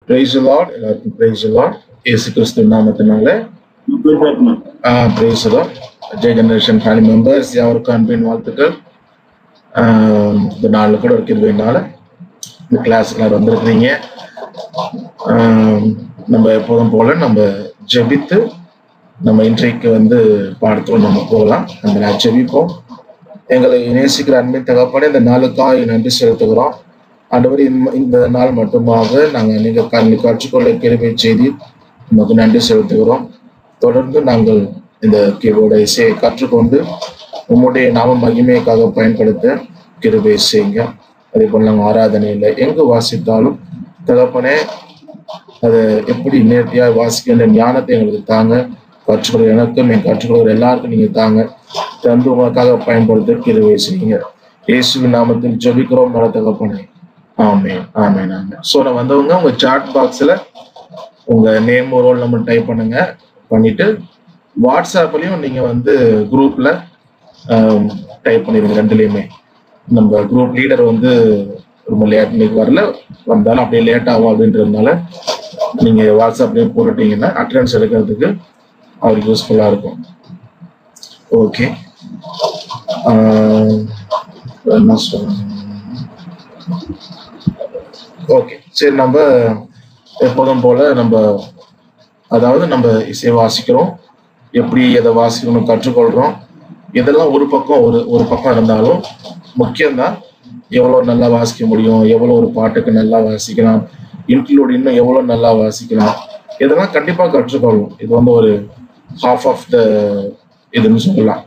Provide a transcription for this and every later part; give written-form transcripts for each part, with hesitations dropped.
Praise the Lord. எல்லாருக்கும் praise the Lord. இயேசு கிறிஸ்து நாமத்தினால praise the Lord. ஜெய ஜெனரேஷன் ஃபேமிலி மெம்பர்ஸ் யாருக்கும் அன்பின் வாழ்த்துக்கள். இந்த நாளில் கூட இருக்கிறதுனால இந்த கிளாஸுக்கு வந்திருக்கிறீங்க. நம்ம எப்போதும் போல நம்ம ஜெபித்து நம்ம இன்றைக்கு பாடத்தோடு நம்ம போகலாம். நம்ம ஜெபிப்போம். எங்களை நேசிக்கிற அன்பின் தகப்பனே, இந்த நாளுக்காக நன்றி செலுத்துகிறோம். ஆண்டவர் இந்த நாள் மட்டுமாக நாங்கள் நீங்கள் கற்றுக்கொள்ள கிருபை செய்தி நமக்கு நன்றி செலுத்துகிறோம். தொடர்ந்து நாங்கள் இந்த கீபோர்டு இசையை கற்றுக்கொண்டு உம்முடைய நாம மகிமைக்காக பயன்படுத்த கிருபை செய்யுங்க. அதே போல் நாங்கள் ஆராதனையில் எங்கு வாசித்தாலும் தகப்பனே அதை எப்படி நேர்த்தியாக வாசிக்கின்ற ஞானத்தை எங்களுக்கு தாங்க. கற்றுக்கொள்கிற எனக்கும் என் கற்றுக்கொள்கிற எல்லாருக்கும் நீங்கள் தாங்க. தந்து உங்களுக்காக பயன்படுத்த கிருபை செய்யுங்க. இயேசுவின் நாமத்தில் ஜெபிக்கிறோம் நல்ல தகப்பனே. ஆமென் ஆமென் ஆமென். ஸோ நான் வந்தவங்க உங்க சாட் பாக்ஸில் உங்க நேம் ரோல் நம்பர் டைப் பண்ணுங்க. பண்ணிட்டு வாட்ஸ்அப்லையும் நீங்க குரூப்ல டைப் பண்ணிடுங்க. ரெண்டுலையுமே நம்ம குரூப் லீடர் ரொம்ப லேட் இன்னைக்கு வரல, வந்தாலும் அப்படியே லேட் ஆகும் அப்படின்றதுனால நீங்க வாட்ஸ்அப்லயும் போட்டுட்டீங்கன்னா அட்டெண்டன்ஸ் எடுக்கிறதுக்கு அவருக்கு யூஸ்ஃபுல்லா இருக்கும். ஓகே, என்ன சொல்றேன்? ஓகே, சரி. நம்ம எப்போதும் போல நம்ம இசை வாசிக்கிறோம். எப்படி எதை வாசிக்கணும் கற்றுக்கொள்றோம். இதெல்லாம் ஒரு பக்கம் ஒரு பக்கம் இருந்தாலும் முக்கியம்தான் எவ்வளோ நல்லா வாசிக்க முடியும், எவ்வளோ ஒரு பாட்டுக்கு நல்லா வாசிக்கலாம், இன்க்ளூட் இன்னும் எவ்வளோ நல்லா வாசிக்கலாம், இதெல்லாம் கண்டிப்பாக கற்றுக்கொள்ளும். இது ஒரு ஹாஃப் ஆஃப் த இதுன்னு சொல்லலாம்.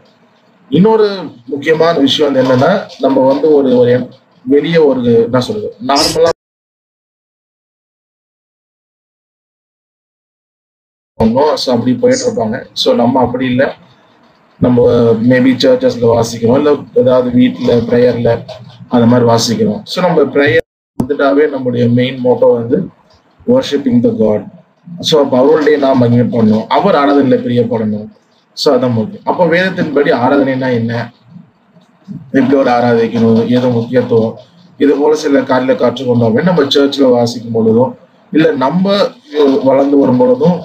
இன்னொரு முக்கியமான விஷயம் என்னன்னா, நம்ம ஒரு வெளியே என்ன சொல்றது, நார்மலா அப்படி போயிட்டு இருப்பாங்க. ஸோ நம்ம அப்படி இல்லை. நம்ம மேபி சர்ச்சஸ்ல வாசிக்கிறோம், இல்லை ஏதாவது வீட்டில் ப்ரேயர்ல அந்த மாதிரி வாசிக்கிறோம். ஸோ நம்ம ப்ரேயர் வந்துட்டாவே நம்முடைய main motto worshipping the God. So அப்போ அவருடைய நாம் மகிமை பண்ணணும், அவர் ஆராதனையில் பிரியப்படணும். ஸோ அதான் முக்கியம். அப்போ வேதத்தின்படி ஆராதனைனா என்ன, எப்படி ஒரு ஆராதிக்கணும், ஏதோ முக்கியத்துவம், இது போல சில காலையில் கற்றுக்கொண்டோமே நம்ம சர்ச்சில் வாசிக்கும் பொழுதும் இல்லை நம்ம வளர்ந்து வரும் பொழுதும்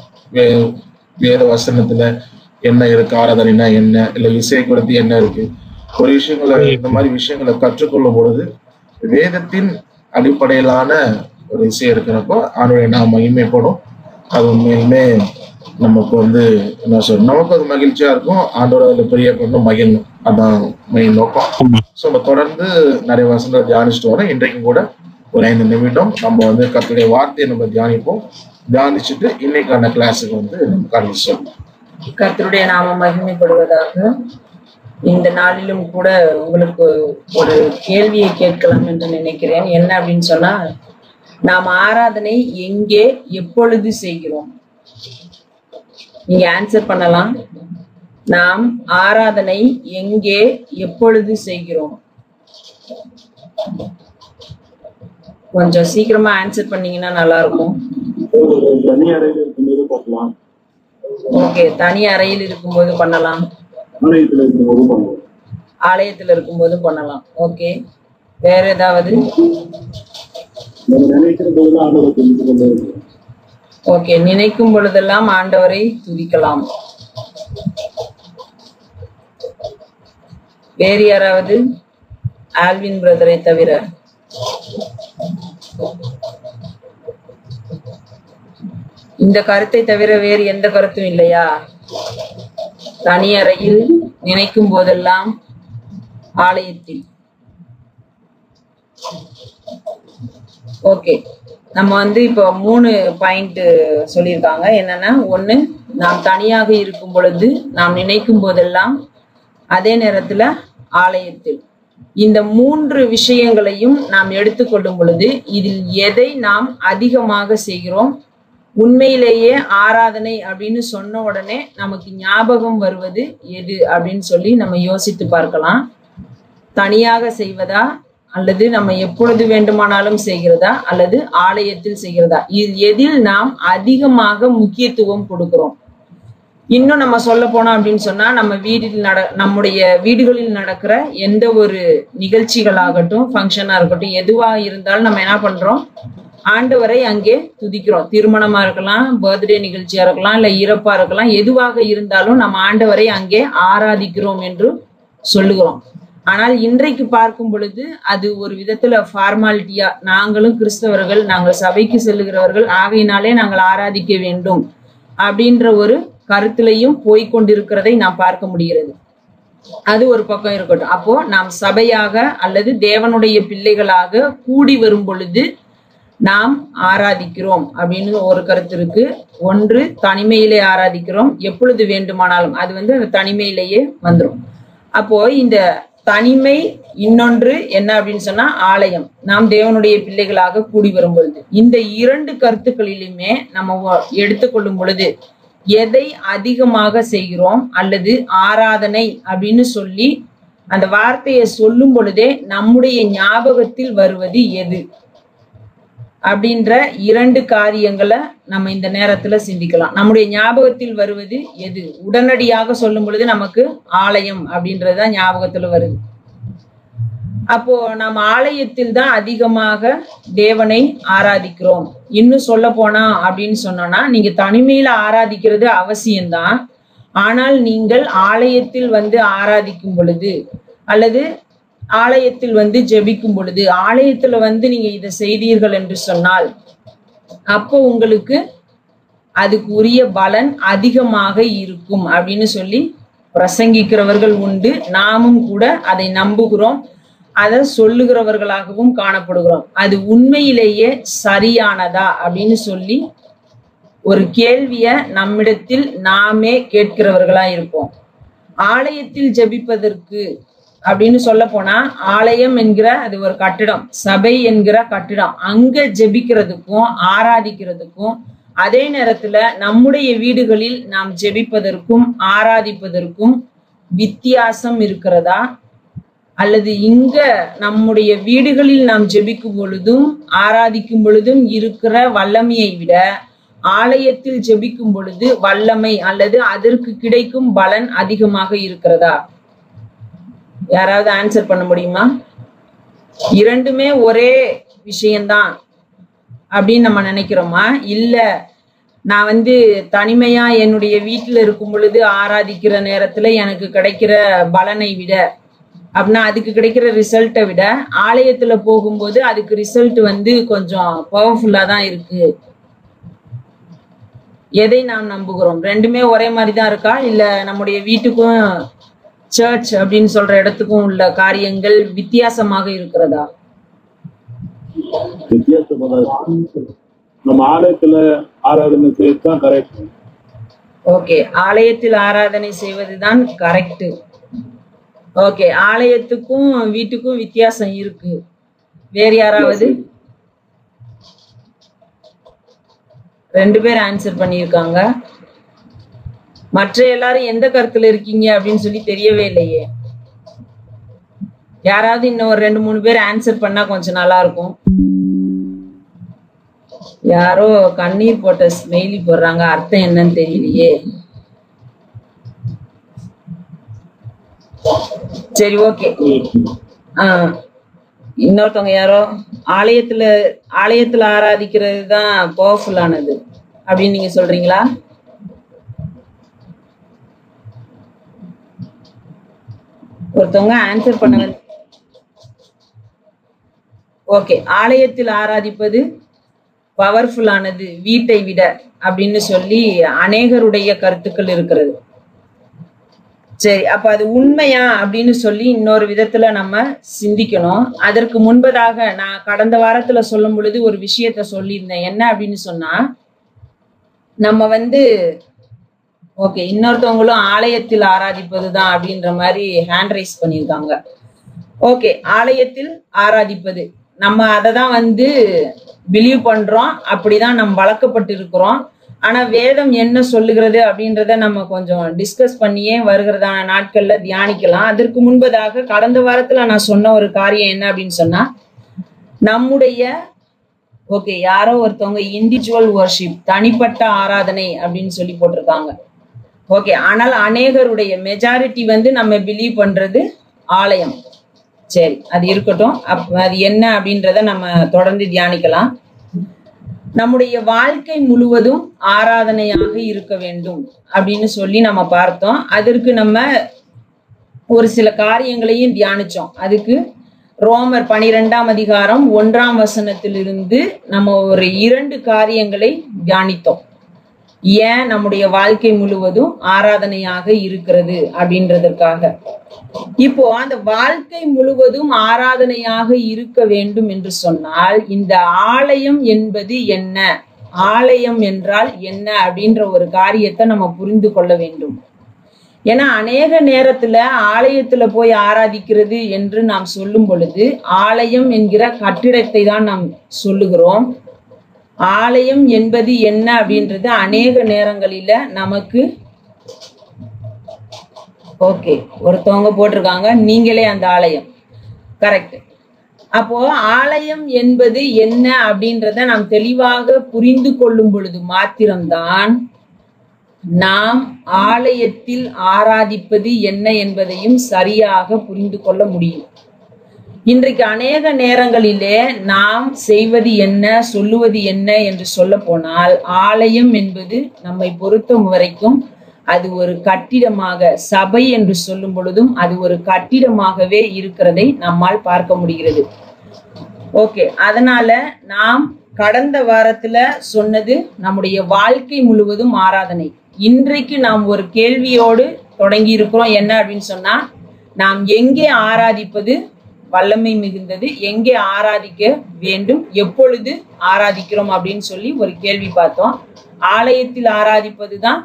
வேத வசனத்துல என்ன இருக்கு, ஆராதனைனா என்ன, இல்லை இசை குறித்து என்ன இருக்கு, ஒரு விஷயங்களை இந்த மாதிரி விஷயங்களை கற்றுக்கொள்ளும் பொழுது வேதத்தின் அடிப்படையிலான ஒரு இசை இருக்கிறப்போ அவனுடைய நாம் மகிமைப்படும். அது உண்மையுமே நமக்கு என்ன சொல்ற, நமக்கு அது மகிழ்ச்சியா இருக்கும். ஆண்டோட அதில் பிரியப்படணும், மகிழணும். அதான் மெயின் நோக்கம். ஸோ நம்ம தொடர்ந்து நிறைய வசனங்களை தியானிச்சுட்டு வரோம். இன்றைக்கும் கூட ஒரு 5 நிமிடம் நம்ம கர்த்தருடைய வார்த்தையை நம்ம தியானிப்போம். தியானிச்சுட்டு இன்னைக்கான கிளாஸுக்கு நம்ம காரணம். கர்த்தருடைய நாம மகிமைப்படுவதாக. இந்த நாளிலும் கூட உங்களுக்கு ஒரு கேள்வியை கேட்கலாம் என்று நினைக்கிறேன். என்ன அப்படின்னு சொன்னா, நாம் ஆராதனை எங்கே எப்பொழுது செய்கிறோம்? நீங்க ஆன்சர் பண்ணலாம். நாம் ஆராதனை எங்கே எப்பொழுது செய்கிறோம்? கொஞ்சம் சீக்கிரமா ஆன்சர் பண்ணீங்கன்னா நல்லா இருக்கும். ஓகே, தனி அறையில் இருக்கும்போது பண்ணலாம், ஆலயத்தில் இருக்கும்போது பண்ணலாம். ஓகே, வேற ஏதாவது? ஓகே, நினைக்கும் பொழுதெல்லாம் ஆண்டவரை துதிக்கலாம். வேறு யாராவது? ஆல்வின் பிரதரை தவிர. இந்த கருத்தை தவிர வேறு எந்த கருத்தும் இல்லையா? தனி அறையில், நினைக்கும் போதெல்லாம், ஆலயத்தில். ஓகே, நம்ம இப்போ 3 பாயிண்ட் சொல்லியிருக்காங்க. என்னன்னா, 1, நாம் தனியாக இருக்கும் பொழுது, நாம் நினைக்கும் போதெல்லாம், அதே நேரத்துல ஆலயத்தில். இந்த 3 விஷயங்களையும் நாம் எடுத்துக்கொள்ளும் பொழுது இதில் எதை நாம் அதிகமாக செய்கிறோம்? உண்மையிலேயே ஆராதனை அப்படின்னு சொன்ன உடனே நமக்கு ஞாபகம் வருவது எது அப்படின்னு சொல்லி நம்ம யோசித்து பார்க்கலாம். தனியாக செய்வதா, அல்லது நம்ம எப்பொழுது வேண்டுமானாலும் செய்கிறதா, அல்லது ஆலயத்தில் செய்கிறதா? எதில் நாம் அதிகமாக முக்கியத்துவம் கொடுக்கிறோம்? இன்னும் நம்ம சொல்ல போனோம் அப்படின்னு சொன்னா, நம்முடைய வீடுகளில் நடக்கிற எந்த ஒரு நிகழ்ச்சிகளாகட்டும், ஃபங்க்ஷனா இருக்கட்டும், எதுவா இருந்தாலும் நம்ம என்ன பண்றோம்? ஆண்டவரை அங்கே துதிக்கிறோம். திருமணமா இருக்கலாம், பர்த்டே நிகழ்ச்சியா இருக்கலாம், இல்ல இறப்பா இருக்கலாம், எதுவாக இருந்தாலும் நம்ம ஆண்டவரை அங்கே ஆராதிக்கிறோம் என்று சொல்லுகிறோம். ஆனால் இன்றைக்கு பார்க்கும் பொழுது அது ஒரு விதத்துல ஃபார்மாலிட்டியா, நாங்களும் கிறிஸ்தவர்கள், நாங்கள் சபைக்கு செல்லுகிறவர்கள், ஆகையினாலே நாங்கள் ஆராதிக்க வேண்டும் அப்படின்ற ஒரு கருத்திலையும் போய்கொண்டிருக்கிறதை நாம் பார்க்க முடிகிறது. அது ஒரு பக்கம் இருக்கட்டும். அப்போ நாம் சபையாக அல்லது தேவனுடைய பிள்ளைகளாக கூடி வரும் பொழுது நாம் ஆராதிக்கிறோம் அப்படின்னு ஒரு கருத்து இருக்கு. ஒன்று, தனிமையிலே ஆராதிக்கிறோம், எப்பொழுது வேண்டுமானாலும், அது அந்த தனிமையிலேயே வந்துடும். அப்போ இந்த தனிமை, இன்னொன்று என்ன அப்படின்னு சொன்னா ஆலயம், நாம் தேவனுடைய பிள்ளைகளாக கூடி வரும் பொழுது. இந்த இரண்டு கருத்துக்களிலுமே நம்ம எடுத்துக்கொள்ளும் பொழுது எதை அதிகமாக செய்கிறோம் அல்லது ஆராதனை அப்படின்னு சொல்லி அந்த வார்த்தையை சொல்லும் பொழுதே நம்முடைய ஞாபகத்தில் வருவது எது அப்படின்ற இரண்டு காரியங்களை நம்ம இந்த நேரத்துல சிந்திக்கலாம். நம்முடைய ஞாபகத்தில் வருவது எது? உடனடியாக சொல்லும் பொழுது நமக்கு ஆலயம் அப்படின்றதுதான் ஞாபகத்துல வருது. அப்போ நம்ம ஆலயத்தில் தான் அதிகமாக தேவனை ஆராதிக்கிறோம். இன்னும் சொல்ல போனா அப்படின்னு சொன்னோம்னா, நீங்க தனிமையில ஆராதிக்கிறது அவசியம்தான். ஆனால் நீங்கள் ஆலயத்தில் ஆராதிக்கும் பொழுது அல்லது ஆலயத்தில் ஜெபிக்கும் பொழுது, ஆலயத்துல நீங்க இதை செய்தீர்கள் என்று சொன்னால், அப்போ உங்களுக்கு அதுக்கு உரிய பலன் அதிகமாக இருக்கும் அப்படின்னு சொல்லி பிரசங்கிக்கிறவர்கள் உண்டு. நாமும் கூட அதை நம்புகிறோம், அதை சொல்லுகிறவர்களாகவும் காணப்படுகிறோம். அது உண்மையிலேயே சரியானதா அப்படின்னு சொல்லி ஒரு கேள்விய நம்மிடத்தில் நாமே கேட்கிறவர்களா இருப்போம். ஆலயத்தில் ஜெபிப்பதற்கு அப்படின்னு சொல்ல போனா, ஆலயம் என்கிற அது ஒரு கட்டிடம், சபை என்கிற கட்டிடம், அங்க ஜெபிக்கிறதுக்கும் ஆராதிக்கிறதுக்கும், அதே நேரத்துல நம்முடைய வீடுகளில் நாம் ஜெபிப்பதற்கும் ஆராதிப்பதற்கும் வித்தியாசம் இருக்கிறதா? அல்லது இங்க நம்முடைய வீடுகளில் நாம் ஜெபிக்கும் பொழுதும் ஆராதிக்கும் பொழுதும் இருக்கிற வல்லமையை விட ஆலயத்தில் ஜெபிக்கும் பொழுது வல்லமை அல்லது அதற்கு கிடைக்கும் பலன் அதிகமாக இருக்கிறதா? யாராவது ஆன்சர் பண்ண முடியுமா? இரண்டுமே ஒரே விஷயம்தான் அப்படின்னு நம்ம நினைக்கிறோமா? இல்ல, நான் தனிமையா என்னுடைய வீட்டுல இருக்கும் பொழுது ஆராதிக்கிற நேரத்துல எனக்கு கிடைக்கிற பலனை விட, அப்படின்னா அதுக்கு கிடைக்கிற ரிசல்ட்டை விட ஆலயத்துல போகும்போது அதுக்கு ரிசல்ட் கொஞ்சம் பவர்ஃபுல்லா தான் இருக்கு. எதை நாம் நம்புகிறோம்? ரெண்டுமே ஒரே மாதிரி தான் இருக்கா? இல்ல நம்முடைய வீட்டுக்கும் சர்ச் அப்படின்னு சொல்ற இடத்துக்கும் உள்ள காரியங்கள் வித்தியாசமாக இருக்கிறதா? நம்ம ஆலயத்துல ஆராதனை செய்வதுதான் கரெக்ட். ஓகே, ஆலயத்தில் ஆராதனை செய்வதுதான் கரெக்ட். ஓகே, ஆலயத்துக்கும் வீட்டுக்கும் வித்தியாசம் இருக்கு. வேற யாராவது? ரெண்டு பேர் ஆன்சர் பண்ணியிருக்காங்க. மற்ற எல்லாரும் எந்த கருத்துல இருக்கீங்க அப்படின்னு சொல்லி தெரியவே இல்லையே. யாராவது இன்னும் ஒரு 2-3 பேர் ஆன்சர் பண்ணா கொஞ்சம் நல்லா இருக்கும். யாரோ கண்ணீர் போட்ட ஸ்மெயிலி போடுறாங்க, அர்த்தம் என்னன்னு தெரியலையே. சரி, ஓகே. இன்னொருத்தவங்க யாரோ ஆலயத்துல ஆராதிக்கிறது தான் பவர்ஃபுல்லானது அப்படின்னு நீங்க சொல்றீங்களா? ஒருத்தவங்க ஆன்சர் பண்ண. ஓகே, ஆலயத்தில் ஆராதிப்பது பவர்ஃபுல்லானது வீட்டை விட அப்படின்னு சொல்லி அநேகருடைய கருத்துக்கள் இருக்கிறது. சரி, அப்ப அது உண்மையா அப்படின்னு சொல்லி இன்னொரு விதத்துல நம்ம சிந்திக்கணும். அதற்கு முன்பதாக நான் கடந்த வாரத்துல சொல்லும் பொழுது ஒரு விஷயத்த சொல்லியிருந்தேன். என்ன அப்படின்னு சொன்னா, நம்ம ஓகே, இன்னொருத்தவங்களும் ஆலயத்தில் ஆராதிப்பதுதான் அப்படின்ற மாதிரி ஹேண்ட் ரைஸ் பண்ணியிருக்காங்க. ஓகே, ஆலயத்தில் ஆராதிப்பது நம்ம அதை தான் பிலீவ் பண்றோம், அப்படிதான் நம்ம வளர்க்கப்பட்டு இருக்கிறோம். ஆனா வேதம் என்ன சொல்லுகிறது அப்படின்றத நம்ம கொஞ்சம் டிஸ்கஸ் பண்ணியே வருகிறதான நாட்கள்ல தியானிக்கலாம். அதற்கு முன்பதாக கடந்த வாரத்துல நான் சொன்ன ஒரு காரியம் என்ன அப்படின்னு சொன்னா, நம்முடைய ஓகே யாரோ ஒருத்தவங்க இண்டிவிஜுவல் வர்ஷிப், தனிப்பட்ட ஆராதனை அப்படின்னு சொல்லி போட்டிருக்காங்க. ஓகே, ஆனால் அநேகருடைய மெஜாரிட்டி நம்ம பிலீவ் பண்றது ஆலயம். சரி, அது இருக்கட்டும். அது என்ன அப்படின்றத நம்ம தொடர்ந்து தியானிக்கலாம். நம்முடைய வாழ்க்கை முழுவதும் ஆராதனையாக இருக்க வேண்டும் அப்படின்னு சொல்லி நம்ம பார்த்தோம். அதற்கு நம்ம ஒரு சில காரியங்களையும் தியானிச்சோம். அதுக்கு ரோமர் 12ஆம் அதிகாரம் 1ஆம் வசனத்திலிருந்து நம்ம ஒரு 2 காரியங்களை தியானித்தோம். ஏன் நம்முடைய வாழ்க்கை முழுவதும் ஆராதனையாக இருக்கிறது அப்படின்றதற்காக. இப்போ அந்த வாழ்க்கை முழுவதும் ஆராதனையாக இருக்க வேண்டும் என்று சொன்னால் இந்த ஆலயம் என்பது என்ன, ஆலயம் என்றால் என்ன அப்படின்ற ஒரு காரியத்தை நம்ம புரிந்து கொள்ள வேண்டும். ஏன்னா அநேக நேரத்துல ஆலயத்துல போய் ஆராதிக்கிறது என்று நாம் சொல்லும் பொழுது ஆலயம் என்கிற கட்டிடத்தை தான் நாம் சொல்லுகிறோம். ஆலயம் என்பது என்ன அப்படின்றது அநேக நேரங்களில நமக்கு ஓகே ஒருத்தவங்க போட்டிருக்காங்க நீங்களே அந்த ஆலயம் கரெக்ட். அப்போ ஆலயம் என்பது என்ன அப்படின்றத நாம் தெளிவாக புரிந்து கொள்ளும் பொழுது மாத்திரம்தான் நாம் ஆலயத்தில் ஆராதிப்பது என்ன என்பதையும் சரியாக புரிந்து கொள்ள முடியும். இன்றைக்கு அநேக நேரங்களிலே நாம் செய்வது என்ன, சொல்லுவது என்ன என்று சொல்ல போனால் ஆலயம் என்பது நம்மை பொறுத்த வரைக்கும் அது ஒரு கட்டிடமாக, சபை என்று சொல்லும் பொழுதும் அது ஒரு கட்டிடமாகவே இருக்கிறதை நம்மால் பார்க்க முடிகிறது. ஓகே, அதனால நாம் கடந்த வாரத்துல சொன்னது நம்முடைய வாழ்க்கை முழுவதும் ஆராதனை. இன்றைக்கு நாம் ஒரு கேள்வியோடு தொடங்கி இருக்கிறோம். என்ன அப்படின்னு சொன்னா, நாம் எங்கே ஆராதிப்பது வல்லமை மிகுந்தது, எங்கே ஆராதிக்க வேண்டும், எப்பொழுது ஆராதிக்கிறோம் அப்படின்னு சொல்லி ஒரு கேள்வி பார்த்தோம். ஆலயத்தில் ஆராதிப்பது தான்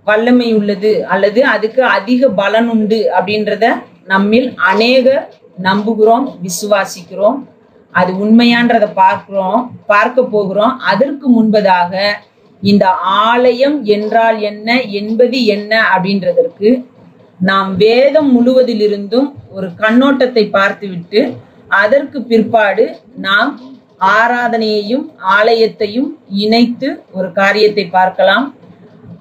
வல்லமை உள்ளது அல்லது அதுக்கு அதிக பலன் உண்டு அப்படின்றத நம்மில் அநேகர் நம்புகிறோம், விசுவாசிக்கிறோம். அது உண்மையான்றதை பார்க்க போகிறோம். அதற்கு முன்பதாக இந்த ஆலயம் என்றால் என்ன என்பது என்ன அப்படின்றதற்கு நாம் வேதம் முழுவதிலிருந்தும் ஒரு கண்ணோட்டத்தை பார்த்துவிட்டு அதற்கு பிற்பாடு நாம் ஆராதனையையும் ஆலயத்தையும் இணைத்து ஒரு காரியத்தை பார்க்கலாம்.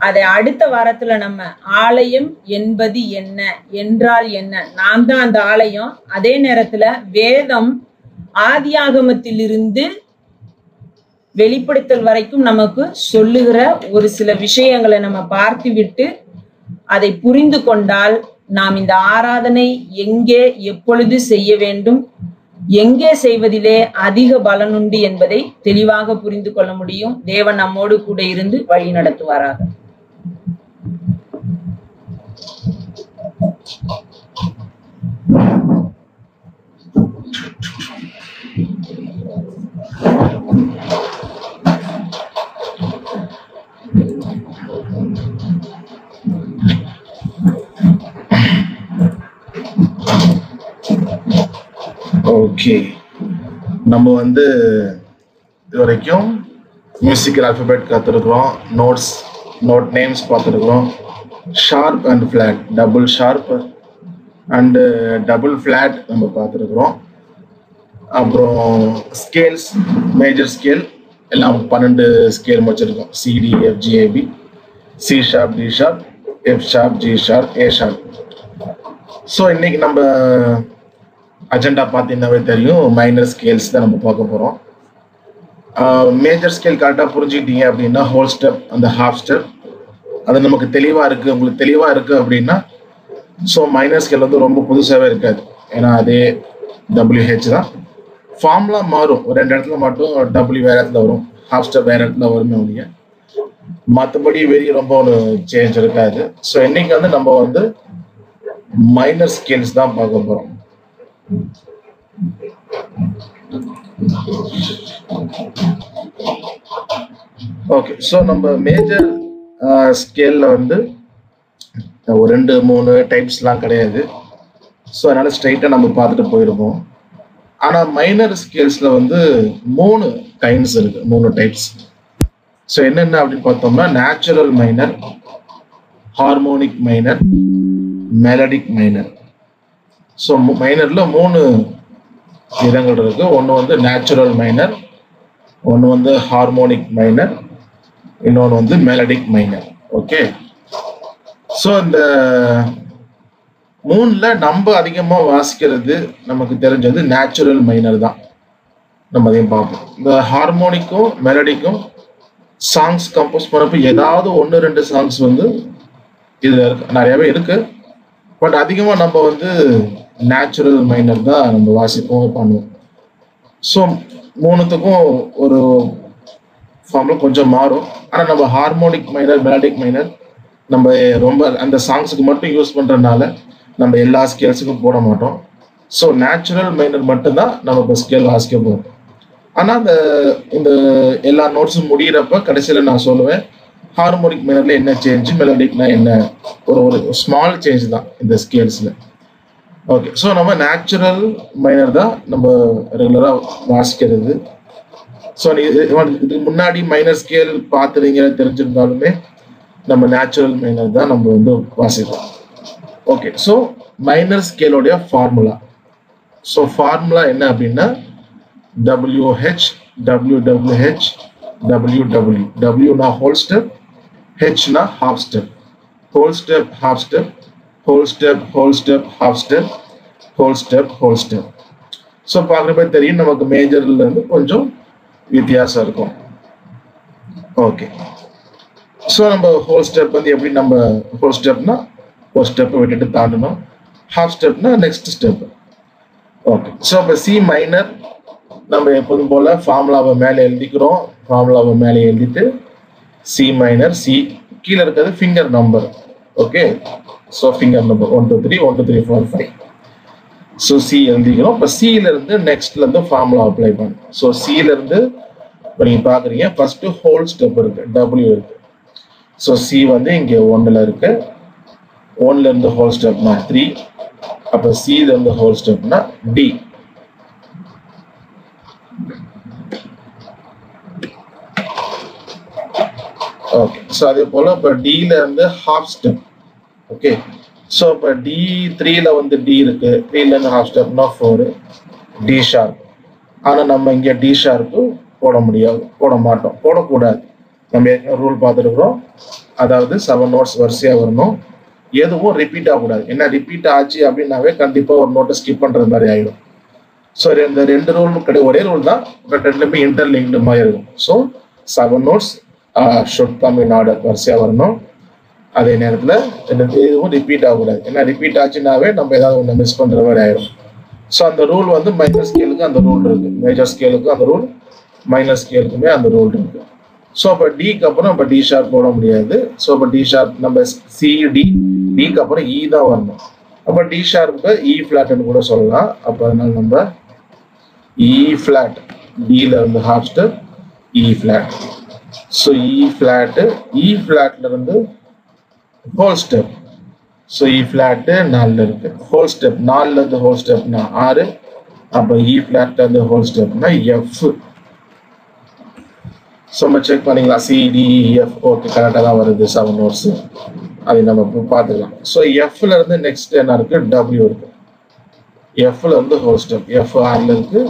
அதை அடுத்த வாரத்துல நம்ம ஆலயம் என்பது என்ன, என்றால் என்ன, நாம் தான் அந்த ஆலயம். அதே நேரத்துல வேதம் ஆதியாகமத்திலிருந்து வெளிப்படுத்தல் வரைக்கும் நமக்கு சொல்லுகிற ஒரு சில விஷயங்களை நம்ம பார்த்து விட்டு அதை புரிந்து கொண்டால் நாம் இந்த ஆராதனை எங்கே எப்பொழுது செய்ய வேண்டும், எங்கே செய்வதிலே அதிக பலனுண்டு என்பதை தெளிவாக புரிந்து கொள்ள முடியும். தேவன் நம்மோடு கூட இருந்து வழி நடத்துவாராக. ஓகே, நம்ம வந்து இது வரைக்கும் மியூசிக்கல் ஆல்பபெட் கற்றுருக்குறோம், நோட் நேம்ஸ் பார்த்துருக்குறோம், sharp and flat, double sharp and double flat நம்ம பார்த்துருக்குறோம். அப்புறம் ஸ்கேல்ஸ், மேஜர் ஸ்கேல் எல்லாம் 12 ஸ்கேல் முடிச்சிருக்கோம். C D, F G A B, C sharp, D sharp, F sharp, G sharp, A sharp. So இன்னைக்கு நம்ம அஜெண்டா பார்த்தீங்கன்னாவே தெரியும், மைனர் ஸ்கேல்ஸ் தான் நம்ம பார்க்க போகிறோம். மேஜர் ஸ்கேல் கரெக்டாக புரிஞ்சுக்கிட்டீங்க அப்படின்னா ஹோல் ஸ்டெப், அந்த ஹாஃப் ஸ்டெப் அது நமக்கு தெளிவாக இருக்குது, உங்களுக்கு தெளிவாக இருக்குது அப்படின்னா ஸோ மைனர் ஸ்கேல் வந்து ரொம்ப புதுசாகவே இருக்காது. ஏன்னா அதே WH தான், ஃபார்ம்லாம் மாறும். ஒரு 2 இடத்துல மட்டும் W வேறு இடத்துல வரும், ஹாஃப் ஸ்டெப் வேறு இடத்துல வருமே ஒழிய மற்றபடி வெளியே ரொம்ப ஒரு சேஞ்ச் இருக்காது. ஸோ இன்னைக்கு வந்து நம்ம வந்து மைனர் ஸ்கேல்ஸ் தான் பார்க்க போகிறோம். ஓகே, ஸோ நம்ம மேஜர் ஸ்கேலில் வந்து ஒரு 2-3 டைப்ஸ்லாம் கிடையாது. ஸோ அதனால ஸ்ட்ரைட்டாக நம்ம பார்த்துட்டு போயிருப்போம். ஆனால் மைனர் ஸ்கேல்ஸில் வந்து 3 கைண்ட்ஸ் இருக்கு, 3 டைப்ஸ். ஸோ என்னென்ன அப்படின்னு பார்த்தோம்னா natural minor, harmonic minor, melodic minor. So மைனரில் 3 விதங்கள் இருக்கு. ஒன்று வந்து நேச்சுரல் மைனர், ஒன்று வந்து ஹார்மோனிக் மைனர், இன்னொன்று வந்து மெலடிக் மைனர். ஓகே, ஸோ இந்த 3ல நம்ம அதிகமாக வாசிக்கிறது நமக்கு தெரிஞ்சது நேச்சுரல் மைனர் தான். நம்ம அதையும் பார்ப்போம். இந்த ஹார்மோனிக்கும் மெலடிக்கும் சாங்ஸ் கம்போஸ் பண்ணப்போ ஏதாவது 1-2 சாங்ஸ் வந்து இதுல இருக்கு, நிறையவே இருக்கு. பட் அதிகமா நம்ம வந்து நேச்சுரல் மைனர் தான் நம்ம வாசிப்போம் பண்ணுவோம். ஸோ மூணுத்துக்கும் ஒரு ஃபார்ம்ல கொஞ்சம் மாறும். ஆனால் நம்ம ஹார்மோனிக் மைனர் மெலடிக் மைனர் நம்ம ரொம்ப அந்த சாங்ஸுக்கு மட்டும் யூஸ் பண்றதுனால நம்ம எல்லா ஸ்கேல்ஸுக்கும் போட மாட்டோம். ஸோ நேச்சுரல் மைனர் மட்டும்தான் நம்ம இப்போ ஸ்கேல் வாசிக்க போகிறோம். ஆனால் இந்த எல்லா நோட்ஸும் முடிகிறப்ப கடைசியில் நான் சொல்லுவேன் ஹார்மோனிக் மைனர்ல என்ன சேஞ்ச், மெலடிக்னா என்ன, ஒரு ஸ்மால் சேஞ்ச் தான் இந்த ஸ்கேல்ஸில். ஓகே, ஸோ நம்ம நேச்சுரல் மைனர் தான் நம்ம ரெகுலராக வாசிக்கிறது. ஸோ இதுக்கு முன்னாடி மைனர் ஸ்கேல் பார்த்துறீங்க தெரிஞ்சிருந்தாலுமே நம்ம நேச்சுரல் மைனர் தான் நம்ம வந்து வாசிப்போம். ஓகே, ஸோ மைனர் ஸ்கேலோடைய ஃபார்முலா. ஸோ ஃபார்முலா என்ன அப்படின்னா WH WWH WW. Wனா ஹோல் ஸ்டெப், Hனா half step, whole step half step, whole step whole step half step, whole step whole step. So பார்க்குறப்ப தெரியும் நமக்கு மேஜர்ல இருந்து கொஞ்சம் வித்தியாசம் இருக்கும். ஓகே, ஸோ நம்ம ஹோல் ஸ்டெப் வந்து எப்படி நம்ம ஹோல் ஸ்டெப்னா ஒரு ஸ்டெப்பை விட்டுட்டு தாண்டணும், ஹாஃப் ஸ்டெப்னா நெக்ஸ்ட் ஸ்டெப். ஓகே, ஸோ இப்போ சி மைனர் நம்ம எப்போதும் போல ஃபார்முலாவை மேலே எழுதிக்கிறோம். ஃபார்முலாவை மேலே எழுதிட்டு சி மைனர், சி கீழே இருக்கிறது finger number. Okay, so finger number 1 2 3 1 2 3 4 5. So C எழுதிக்கிறோம். இப்போ சியில இருந்து நெக்ஸ்ட்ல இருந்து ஃபார்முலா அப்ளை பண்ணணும். ஸோ சியில இருந்து இப்போ நீங்க பாக்குறீங்க ஃபர்ஸ்ட் ஹோல் ஸ்டெப் இருக்கு, W இருக்கு. ஸோ சி வந்து இங்க 1ல இருக்கு. 1ல இருந்து ஹோல் ஸ்டெப்னா 3. அப்போ சில இருந்து ஹோல் ஸ்டெப்னா D. ஓகே, ஸோ அதே போல இப்போ டில இருந்து ஹாஃப் ஸ்டெப். ஓகே, ஸோ இப்போ D3ல வந்து D இருக்கு, 3ல இருந்து ஹாஃப் ஸ்டெப்னா 4 D ஷார்ப். ஆனால் நம்ம இங்கே D ஷார்ப்பு போட முடியாது, போட மாட்டோம், போடக்கூடாது. நம்ம ரூல் பார்த்துருக்குறோம். அதாவது 7 நோட்ஸ் வரிசையாக வரணும், எதுவும் ரிப்பீட் ஆகக்கூடாது. என்ன ரிப்பீட் ஆச்சு அப்படின்னாவே கண்டிப்பாக ஒரு நோட்டை ஸ்கிப் பண்ணுறது மாதிரி ஆகிடும். ஸோ இந்த 2 ரூல் கிடையாது, ஒரே ரூல் தான், பட் ரெண்டுமே இன்டர்லிங்க்டு மாதிரி இருக்கும். So 7 notes should come in order, வரிசையாக வரணும். அதே நேரத்தில் எதுவும் ரிப்பீட் ஆகக்கூடாது. ஏன்னா ரிப்பீட் ஆச்சுன்னாவே நம்ம ஏதாவது ஒன்று மிஸ் பண்ணுற மாதிரி ஆயிடும். ஸோ அந்த ரூல் வந்து மைனர் ஸ்கேலுக்கு அந்த ரூல் இருக்கு, மேஜர் ஸ்கேலுக்கு அந்த ரூல், மைனர் ஸ்கேலுக்குமே அந்த ரூல் இருக்கு. ஸோ அப்போ டிக்கு அப்புறம் நம்ம டி ஷார்ப் போட முடியாது. ஸோ அப்போ டி ஷார்ப் நம்ம டிக்கு அப்புறம் இ தான் வரணும். அப்போ டி ஷார்ப்பு இ ஃபிளாட்னு கூட சொல்லலாம். அப்போ அதனால நம்ம இ ஃபிளாட், டில இருந்து half step E flat. So இ ஃபிளாட்ல இருந்து ஹோல் ஸ்டெப். ஸோ இ ஃபிளாட்டு 4ல இருக்கு, ஹோல் ஸ்டெப் 4ல இருந்து ஹோல் ஸ்டெப்னா 6. அப்போ இ ஃபிளாட்ல இருந்து ஹோல் ஸ்டெப்னா எஃப். ஸோ நம்ம செக் பண்ணிக்கலாம், CDEF. ஓகே, கரெக்டாக தான் வருது 7 நோட்ஸ், அதை நம்ம பார்த்துக்கலாம். ஸோ எஃப்ல இருந்து நெக்ஸ்ட் என்ன இருக்கு, W இருக்கு. எஃப்ல இருந்து ஹோல் ஸ்டெப், F 6ல இருக்கு,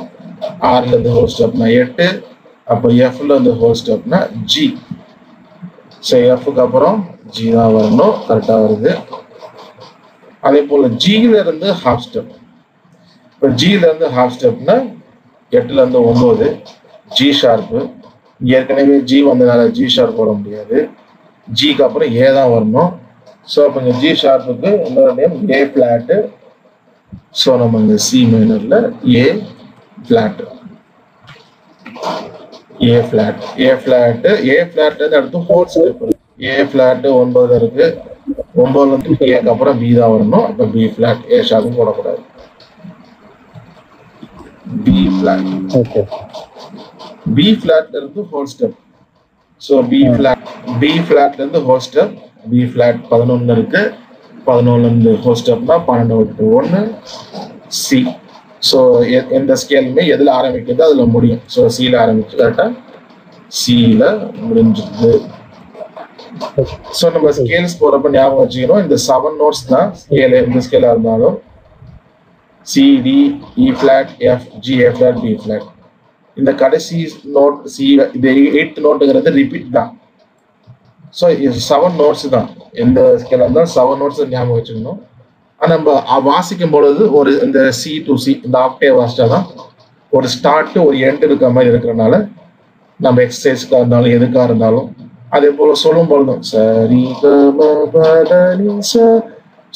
6ல இருந்து ஹோல் ஸ்டெப்னா 8. அப்போ எஃப்ல இருந்து ஹோல் ஸ்டெப்னா G. ஸோ எஃப்க்கு அப்புறம் G தான் வரணும், கரெக்டாக வருது. அதே போல் Gல இருந்து ஹாஃப் ஸ்டெப். இப்போ Gல இருந்து ஹாஃப் ஸ்டெப்னா 8ல இருந்து 9 G ஷார்ப்பு. ஏற்கனவே G வந்ததுனால G ஷார்ப் போட முடியாது, Gக்கு அப்புறம் A தான் வரணும். ஸோ அப்போ இங்கே G ஷார்ப்புக்கு இன்னொரு நேம் A ஃபிளாட்டு. ஸோ நம்ம இங்கே சி மைனர்ல A flat, A flat, A flat, A flat அடுத்து ஹோல் ஸ்டெப் இருக்கு. A ஃபிளாட்டு 9ல இருக்கு, 9ல இருந்து Aக்கு அப்புறம் B தான் வரணும். அப்போ B ஃபிளாட், A ஷார்ப்பும் போடக்கூடாது, B ஃபிளாட். ஓகே, B ஃபிளாட்ல இருந்து ஹோல் ஸ்டெப். ஸோ B ஃபிளாட்ல இருந்து ஹோல் ஸ்டெப், B ஃபிளாட் 11ல இருக்கு, 11ல இருந்து ஹோல் ஸ்டெப்னா 12 விட்டு 1 C. ஸோ எந்த ஸ்கேலுமே எதில் ஆரம்பிக்கிறது அதில் முடியும். ஸோ சியில் ஆரம்பிச்சு கரெக்டாக சியில் முடிஞ்சுது. ஸோ நம்ம ஸ்கேல்ஸ் போகிறப்ப ஞாபகம் வச்சுக்கணும், இந்த 7 நோட்ஸ் தான் ஸ்கேல், எந்த ஸ்கேலாக இருந்தாலும் C, D, E flat, F, G, A flat, B flat. இந்த கடைசி நோட் சி, இது 8th நோட்டுங்கிறது ரிப்பீட் தான். ஸோ 7 நோட்ஸ் தான், எந்த ஸ்கேலாக இருந்தாலும் 7 நோட்ஸ் ஞாபகம் வச்சுக்கணும். ஆனால் நம்ம வாசிக்கும் பொழுது ஒரு இந்த C to C இந்த ஆக்டேவ் வாசிச்சா தான் ஒரு ஸ்டார்ட் ஒரு எண்ட் இருக்க மாதிரி இருக்கிறனால நம்ம எக்ஸசைஸ்க்காக இருந்தாலும் எதுக்காக இருந்தாலும் அதே போல சொல்லும் பொழுதும் சரி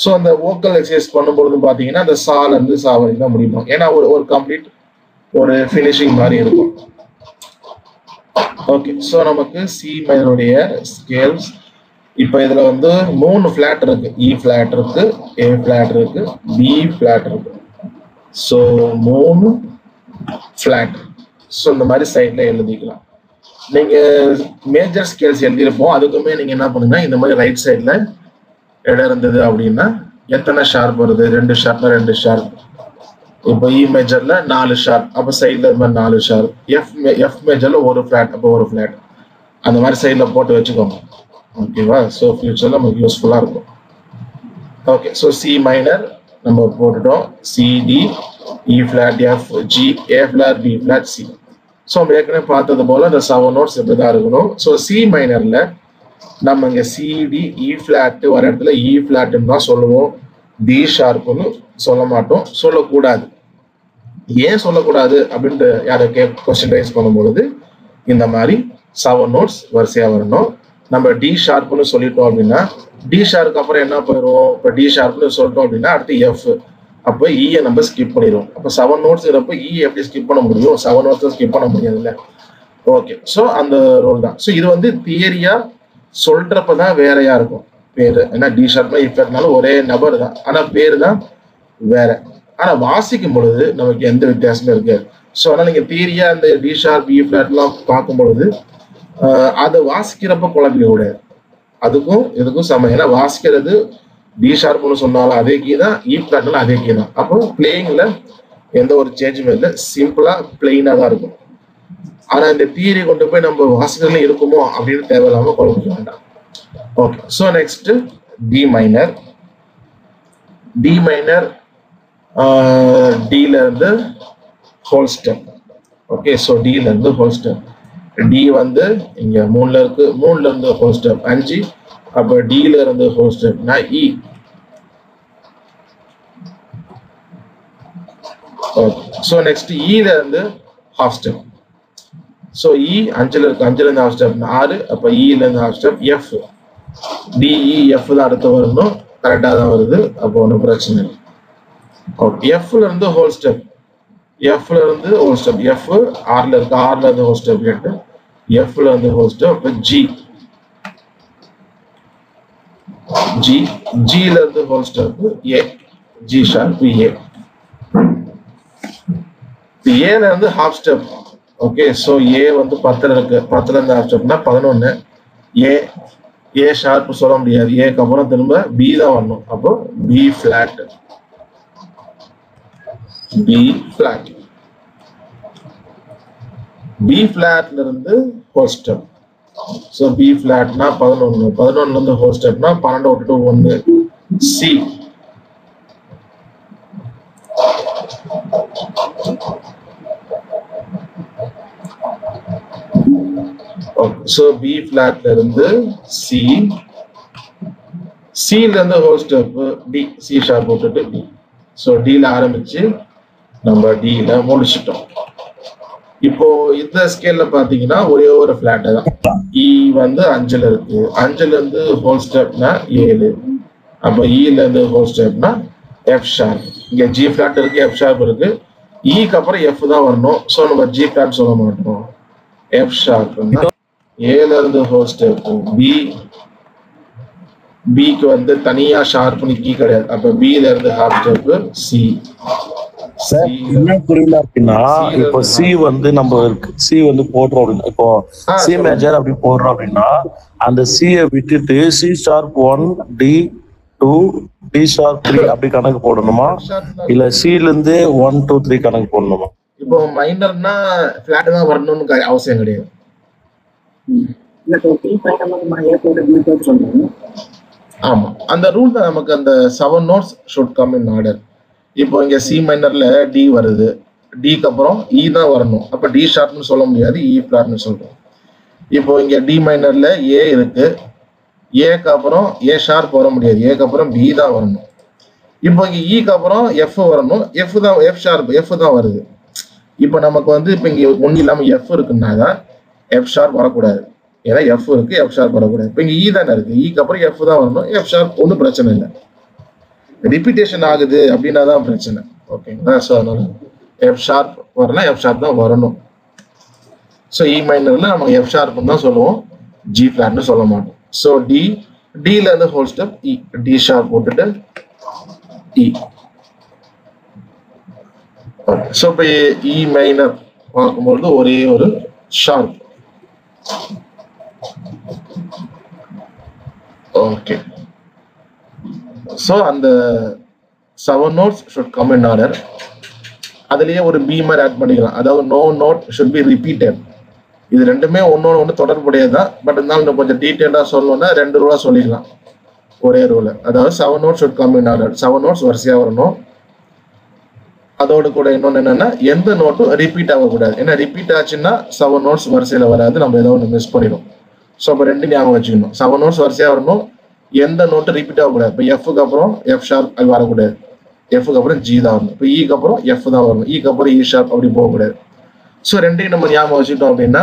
ஸோ அந்த வோக்கல் எக்ஸசைஸ் பண்ணும் பொழுதும் பார்த்தீங்கன்னா அந்த சால இருந்து சா வரைக்கும் தான் முடியும். ஏன்னா ஒரு கம்ப்ளீட் ஒரு ஃபினிஷிங் மாதிரி இருக்கும். ஓகே, ஸோ நமக்கு சி மைனருடைய ஸ்கேல்ஸ் இப்போ இதில் வந்து 3 ஃபிளாட் இருக்கு. இ ஃபிளாட் இருக்கு, ஏ ஃபிளாட் இருக்கு, பி ஃபிளாட் இருக்கு. So 3 flat. ஸோ இந்த மாதிரி சைட்ல எழுதிக்கலாம். நீங்க மேஜர் ஸ்கேல்ஸ் எழுதியிருப்போம், அதுக்குமே நீங்க என்ன பண்ணுங்க, இந்த மாதிரி ரைட் சைட்ல இடம் இருந்தது அப்படின்னா எத்தனை ஷார்ப் வருது, 2 ஷார்ப்னா 2 ஷார்ப். இப்போ இ மேஜர்ல 4 ஷார்ப், அப்போ சைட்ல இது மாதிரி 4 ஷார்ப். எஃப் மேஜர்ல 1 ஃபிளாட், அப்போ 1 ஃபிளாட். அந்த மாதிரி சைட்ல போட்டு வச்சுக்கோங்க. ஓகேவா? ஸோ ஃபியூச்சர்ல நமக்கு யூஸ்ஃபுல்லா இருக்கும். ஓகே, ஸோ சி மைனர் நம்ம போட்டுட்டோம். C D, E flat, F, G, A flat, B flat, C. So நம்ம ஏற்கனவே பார்த்தது போல இந்த 7 நோட்ஸ் இப்படி தான் இருக்கணும். ஸோ சி மைனர்ல நம்ம இங்கே சிடி இ ஃபிளாட் வர இடத்துல இ ஃபிளாட்னு தான் சொல்லுவோம், டி ஷார்ப்னு சொல்ல மாட்டோம், சொல்லக்கூடாது. ஏன் சொல்லக்கூடாது அப்படின்ட்டு யாரை கொஸ்டின் ரைஸ் பண்ணும்பொழுது இந்த மாதிரி 7 நோட்ஸ் வரிசையாக வரணும். நம்ம டி ஷார்ப்னு சொல்லிட்டோம் அப்படின்னா டி ஷார்ப்க்கு அப்புறம் என்ன போயிடும், இப்போ டி ஷார்ப்னு சொல்லிட்டோம் அப்படின்னா அடுத்து எஃப், அப்போ இயை நம்ம ஸ்கிப் பண்ணிடுவோம். அப்போ 7 நோட்ஸ் இருப்போ இ எப்படி ஸ்கிப் பண்ண முடியும், 7 நோட்ஸ் ஸ்கிப் பண்ண முடியாதுல்ல. ஓகே, ஸோ அந்த ரோல் தான். ஸோ இது வந்து தியரியா சொல்றப்பதான் வேறையா இருக்கும் பேரு. ஏன்னா டி ஷார்ப்னா இப்பனாலும் ஒரே நபர் தான், ஆனா பேரு தான் வேற. ஆனா வாசிக்கும் பொழுது நமக்கு எந்த வித்தியாசமும் இருக்காது. ஸோ அதனால நீங்க தியரியா இந்த டி ஷார்ப் இ ஃபிளாட்லாம் பார்க்கும் பொழுது அதை வாசிக்கிறப்ப குழப்பிக்க கூடாது. அதுக்கும் இதுக்கும் சமம். ஏன்னா வாசிக்கிறது டி ஷார்ப்னு சொன்னாலும் அதே கீ தான், இ ஃபிளாட்னாலும் அதே கீ தான். அப்போ பிளேயிங்ல எந்த ஒரு சேஞ்சுமே இல்லை, சிம்பிளா பிளெயினா தான் இருக்கும். ஆனா இந்த தியரி கொண்டு போய் நம்ம வாசிக்கிறதுல இருக்குமோ அப்படின்னு தேவையில்லாம குழப்பிக்க வேண்டாம். Okay, so next D minor. D minor டில இருந்து ஹோல் ஸ்டெப். ஓகே, ஸோ டில இருந்து ஹோல் ஸ்டெப். டி வந்து இங்க 3ல இருக்கு, 3ல இருந்து ஹோல் ஸ்டெப் 5. அப்ப டில இருந்து ஹோல் ஸ்டெப்னா இ. ஓகே, ஸோ நெக்ஸ்ட் இல இருந்து ஹாஃப் ஸ்டெப். ஸோ இ 5ல இருக்கு, 5ல இருந்து ஹாஃப் ஸ்டெப் 6. அப்ப இல இருந்து half step F. DE F தான் அடுத்து வரணும், கரெக்டாக தான் வருது, அப்போ ஒன்றும் பிரச்சனை இல்லை. ஓகே, எஃப்ல இருந்து ஹோல் ஸ்டெப். எஃப்ல இருந்து ஹோல் ஸ்டெப் எஃப் 6ல இருக்கு, 6ல இருந்து ஹோல் ஸ்டெப் 8. எஃப்ல இருந்து ஹோல் ஸ்டெப் ஜி. ஜி, ஜில இருந்து ஹோல் ஸ்டெப் ஏ, ஜி ஷார்ப் ஏ. ஏல இருந்து ஹாஃப் ஸ்டெப். ஓகே, ஸோ ஏ வந்து 10ல இருக்கு, 10ல இருந்து ஹாஃப் ஸ்டெப்னா 11. ஏ, ஏ ஷார்ப் சொல்ல முடியாது, ஏக்கு அப்புறம் திரும்ப பி தான் வரணும். அப்போ B flat, B flat. B ஃபிளாட்ல இருந்து ஹோல் ஸ்டெப். ஸோ பி ஃபிளாட்னா 11, 11ல இருந்து ஹோல் ஸ்டெப்னா 12 விட்டு 1 சி. ஸோ பி ஃபிளாட்ல இருந்து சி, சில இருந்து whole step D, C sharp போட்டுட்டு டி. ஸோ டில ஆரம்பிச்சு நம்ம டில முடிச்சிட்டோம். இப்போ இந்த ஸ்கேல்ல பாத்தீங்கன்னா ஒரே ஒரு ஃபிளாட் தான். இ வந்து 5ல இருக்கு, 5ல இருந்து ஹோல் ஸ்டெப்னா 7. அப்ப இல இருந்து ஹோல் ஸ்டெப்னா எஃப் ஷார்ப். இங்க ஜி ஃபிளாட் இருக்கு, எஃப் ஷார்ப் இருக்கு, இக்கு அப்புறம் எஃப் தான் வரணும். ஸோ நம்ம ஜி ஃபிளாட் சொல்ல மாட்டோம், எஃப் ஷார்ப். ஏல இருந்து ஹோல் ஸ்டெப் பி, பிக்கு வந்து தனியா ஷார்ப்னு கீ கிடையாது. அப்ப பில இருந்து ஹாஃப் ஸ்டெப் சி. என்ன புரியல அப்படின்னா, இப்போ சி வந்து நம்ம சி வந்து போடுறோம் அப்படின்னா, இப்போ சி மேஜர் அப்படி போடுறோம் அப்படின்னா அந்த சியை விட்டுட்டு C sharp 1 D 2 D sharp 3 அப்படி கணக்கு போடணுமா, இல்ல சில இருந்து 1 2 3 கணக்கு போடணுமா? இப்போ மைனர்னா ஃபிளாட் தான் வரணும்னு அவசியம் கிடையாது. ஆமா, அந்த ரூல் தான் நமக்கு. அந்த 7 notes should come in order. இப்போ இங்க சி மைனர்ல டி வருது, டிக்கு அப்புறம் இ தான் வரணும். அப்ப டி ஷார்ப்னு சொல்ல முடியாது, இ ஃபிளாட்னு சொல்றோம். இப்போ இங்க டி மைனர்ல ஏ இருக்கு, ஏக்கு அப்புறம் ஏ ஷார்ப் வர முடியாது, ஏக்கு அப்புறம் பி தான் வரணும். இப்போ இங்க இக்கு அப்புறம் எஃப் வரணும், எஃப் தான், எஃப் ஷார்ப் எஃப் தான் வருது. இப்போ நமக்கு வந்து இப்போ இங்கே ஒன்றும் இல்லாமல் எஃப் இருக்குன்னா தான் எஃப் ஷார்ப் வரக்கூடாது. ஏன்னா எஃப் இருக்கு, எஃப் ஷார்ப் வரக்கூடாது. இப்போ இங்கே இ தானே இருக்கு, இக்கு அப்புறம் எஃப் தான் வரணும். எஃப் ஷார்ப் ஒன்றும் பிரச்சனை இல்லை. ரிப்பீட்டேஷன் ஆகுது அப்படின்னா தான் பிரச்சனை. ஓகேங்களா? ஸோ அதனால எஃப் ஷார்ப் வரலாம், எஃப் ஷார்ப் தான் வரணும். ஸோ இ மைனர்ல நம்ம எஃப் ஷார்ப்னு தான் சொல்லுவோம், ஜி ஃபிளாட்னு சொல்ல மாட்டோம். ஸோ டில இருந்து ஹோல் ஸ்டெப் இ, டி ஷார்ப் போட்டுட்டு இ. ஸோ இப்போ இ மைனர் பார்க்கும்பொழுது ஒரே ஒரு ஷார்ப். ஓகே. ஸோ அந்த 7 notes should come in order. அதுலயே ஒரு பி மாதிரி ஆட் பண்ணிக்கலாம். அதாவது no note should be repeated. இது ரெண்டுமே ஒன்னொன்று தொடர்புடையதான். பட் இருந்தாலும் கொஞ்சம் டீட்டெயிலாக சொல்லணும்னா 2 ரூபா சொல்லிக்கலாம் ஒரே ரூல. அதாவது 7 notes should come in order. 7 notes வரிசையா வரணும். அதோடு கூட இன்னொன்று என்னன்னா எந்த நோட்டும் ரிப்பீட் ஆகக்கூடாது. ஏன்னா ரிப்பீட் ஆச்சுன்னா 7 notes வரிசையில் வராது, நம்ம ஏதோ ஒன்று மிஸ் பண்ணிடும். ஸோ அப்போ 2 ஞாபகம் வச்சுக்கணும். 7 notes வரிசையாக வரணும், எந்த நோட்டும் ரிப்பீட் ஆகக்கூடாது. இப்போ எஃப்க்கு அப்புறம் எஃப் ஷார்ப் அது வரக்கூடாது, எஃப்க்கு அப்புறம் ஜி தான் வரணும். இப்போ இக்கு அப்புறம் எஃப் தான் வரணும், இக்கு அப்புறம் இ ஷார்ப் அப்படி போகக்கூடாது. ஸோ 2 நம்ம ஞாபகம் வச்சுட்டோம் அப்படின்னா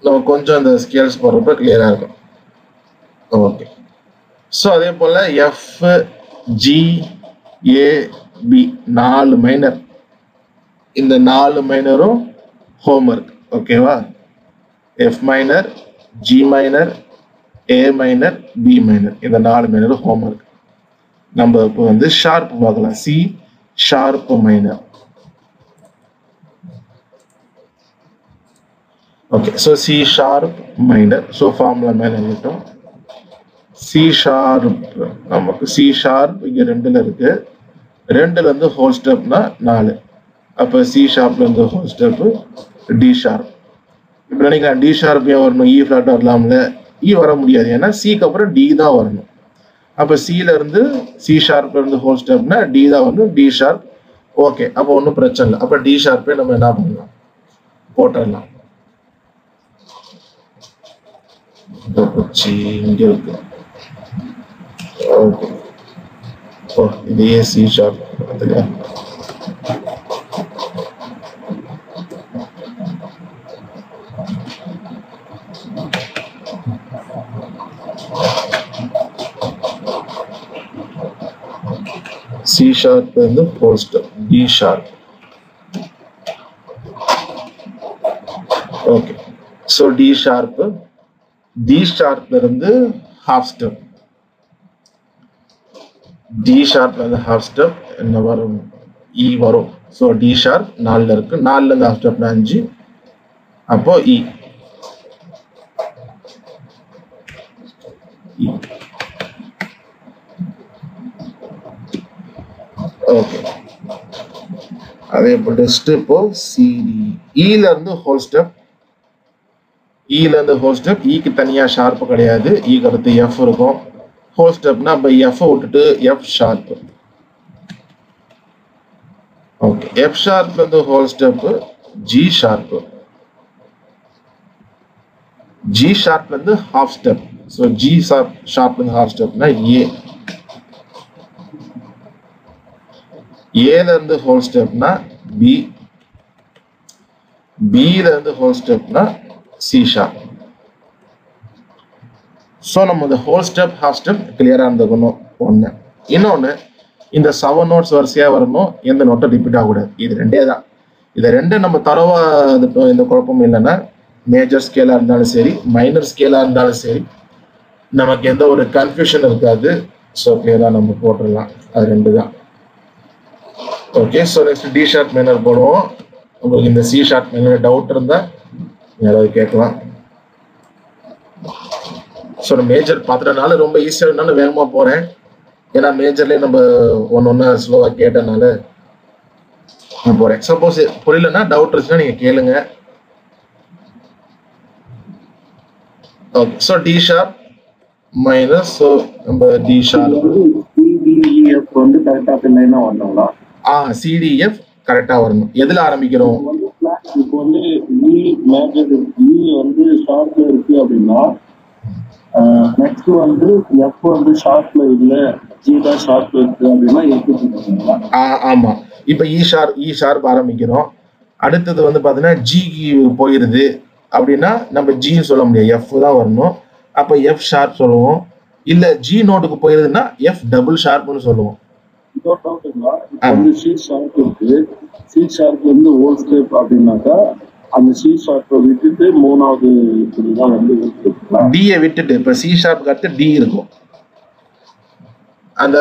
நம்ம கொஞ்சம் அந்த ஸ்கேல்ஸ் போடுறப்ப கிளியராக இருக்கும். ஓகே. ஸோ அதே போல் F G A B 4 minor, இந்த 4 மைனரும் ஹோம்ஒர்க். ஓகேவா? F minor, G minor, A minor, B minor, இந்த 4 மைனரும் ஹோம்ஒர்க். நம்ம இப்போ வந்து ஷார்ப் பார்க்கலாம். C sharp minor. Okay. So C sharp minor. So formula மேலே எழுதிட்டோம். சி ஷார்ப், நமக்கு சி ஷார்ப் இங்கே 2ல் இருக்கு. 2ல இருந்து ஹோல் ஸ்டெப்னா 4. அப்போ சி ஷார்ப்ல இருந்து ஹோல் ஸ்டெப் டி ஷார்ப். இப்போ நினைக்கிறேன் டி ஷார்ப் ஏன் வரணும், இ ஃபிளாட் வரலாம்ல? இ வர முடியாது, ஏன்னா சிக்கு அப்புறம் டி தான் வரணும். அப்போ சில இருந்து சி ஷார்ப்ல இருந்து ஹோல் ஸ்டெப்னா டி தான் வரணும், டி ஷார்ப். ஓகே. அப்போ ஒன்றும் பிரச்சனை இல்லை. அப்போ டி ஷார்ப்பே நம்ம என்ன பண்ணலாம், போட்டுடலாம். இங்க இருக்கு. ஓகே. ஓ, இது சி ஷார்ப். சி ஷார்ப் வந்து whole step D sharp. Okay. So D sharp, D ஷார்ப்ல இருந்து ஹாஃப் ஸ்டெப், டி ஷார்ப்ல இருந்து ஹாஃப் ஸ்டெப் என்ன வரும், இ வரும். ஸோ டி ஷார்ப் 4ல இருக்கு, 4ல இருந்து ஹாஃப் ஸ்டெப்னா 5, அப்போ இ. ஓகே. அதே போல் இப்போ சிடி, இல இருந்து ஹோல் ஸ்டெப், இல இருந்து ஹோல் ஸ்டெப். இக்கு தனியா ஷார்ப் கிடையாது, இக்கு அடுத்து எஃப் இருக்கும். ஹோல் ஸ்டெப்னா இப்போ எஃப் விட்டுட்டு எஃப் ஷார்ப். ஓகே. எஃப் ஷார்ப்ல இருந்து whole step G sharp, G ஷார்ப்ல இருந்து ஹாஃப் ஸ்டெப். ஸோ ஜி ஷார்ப்ல இருந்து ஹாஃப் ஸ்டெப்னா ஏ, ஏல இருந்து ஹோல் ஸ்டெப்னா பி, பில இருந்து ஹோல் ஸ்டெப்னா சி ஷார்ப். ஸோ நம்ம இந்த ஹோல் ஸ்டெப் ஹாஃப் ஸ்டெப் கிளியராக இருந்துக்கணும். ஒன்று. இன்னொன்று, இந்த 7 notes வரிசையாக வரணும், எந்த நோட்டும் ரிப்பீட் ஆகக்கூடாது. இது 2 தான். இதை 2 நம்ம தரவாக எந்த குழப்பமும் இல்லைன்னா மேஜர் ஸ்கேலாக இருந்தாலும் சரி, மைனர் ஸ்கேலாக இருந்தாலும் சரி, நமக்கு எந்த ஒரு கன்ஃபியூஷன் இருக்காது. ஸோ கிளியராக நம்ம போட்டுடலாம். அது 2 தான். Okay. So next D sharp minor போடுவோம். உங்களுக்கு இந்த சி ஷார்ப் மைனர் டவுட் இருந்தால் யாராவது கேட்கலாம். ஸோ மேஜர் பார்த்துட்டனால ரொம்ப ஈஸியாக இருந்தாலும் வேகமாக போகிறேன். ஏன்னா மேஜர்லேயே நம்ம ஒன்று ஸ்லோவாக கேட்டனால நான் போகிறேன். சப்போஸ் புரியலன்னா டவுட் இருந்துச்சுன்னா நீங்கள் கேளுங்க. Okay. So D sharp minus, so நம்ம டி ஷார்ப் சிடிஎஃப் வந்து கரெக்டாக இல்லைன்னா வரணுங்களா? சிடிஎஃப் கரெக்டாக வரணும். எதில் ஆரம்பிக்கிறோம்? இப்போ வந்து இ மேஜர், இ வந்து ஷார்ப்ல இருக்கு அப்படின்னா நெக்ஸ்ட் வந்து எஃப் வந்து ஷார்ப்ல இல்லை, ஜி தான் ஷார்ப்ல இருக்கு அப்படின்னா எடுத்துக்கீங்களா? ஆமா. இப்போ இ ஷார்ப் ஆரம்பிக்கிறோம். அடுத்தது வந்து பாத்தீங்கன்னா ஜிக்கு போயிருது அப்படின்னா நம்ம ஜி சொல்ல முடியாது, எஃப் தான் வரணும். அப்ப எஃப் ஷார்ப் சொல்லுவோம். இல்ல ஜி நோட்டுக்கு போயிருதுன்னா எஃப் டபுள் ஷார்ப்னு சொல்லுவோம். இன்னொரு டவுட்டுங்களா, இப்போ வந்து சி ஷார்ப் இருக்கு, சி ஷார்ப்ல இருந்து ஹோல் ஸ்டெப் அப்படின்னாக்கா அந்த சி ஷார்ப்பை விட்டுட்டு மூணாவது இதுதான் வந்து டியை விட்டுட்டு இப்ப சி ஷார்ப்புக்கு அடுத்து டி இருக்கும். அந்த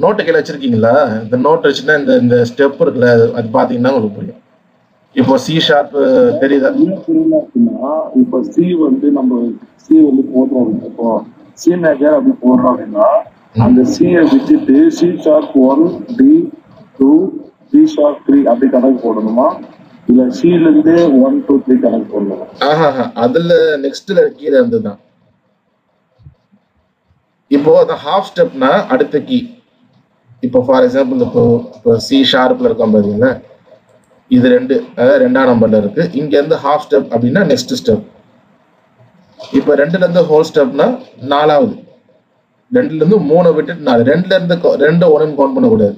நோட்டை கையில் வச்சிருக்கீங்களா? இந்த நோட் வச்சுன்னா இந்த ஸ்டெப் இருக்குல்ல, அது பாத்தீங்கன்னா உங்களுக்கு புரியும். இப்போ சி ஷார்ப் தெரியுதா? என்ன புரியல அப்படின்னா, இப்போ சி வந்து நம்ம சி வந்து போடுறோம், இப்போ சி மேஜர் அப்படி போடுறோம் அப்படின்னா அந்த சியை விட்டுட்டு C sharp 1 D 2 C sharp 3 அப்படி கணக்கு போடணுமா, இல்ல சில இருந்து 1 2 3 கணக்கு போடணுமா? அதுல நெக்ஸ்ட்ல கீழே இருந்துதான். இப்போ அந்த ஹாஃப் ஸ்டெப்னா அடுத்த கீ. இப்போ ஃபார் எக்ஸாம்பிள் இப்போ சி ஷார்ப்ல இருக்கோம் பாத்தீங்கன்னா, இது ரெண்டாம் நம்பர்ல இருக்கு. இங்க இருந்து ஹாஃப் ஸ்டெப் அப்படின்னா நெக்ஸ்ட் ஸ்டெப். இப்போ 2ல இருந்து ஹோல் ஸ்டெப்னா 4வது. 2ல இருந்து 3 விட்டுட்டு 4. 2ல இருந்து 2 1 கவுண்ட் பண்ணக்கூடாது.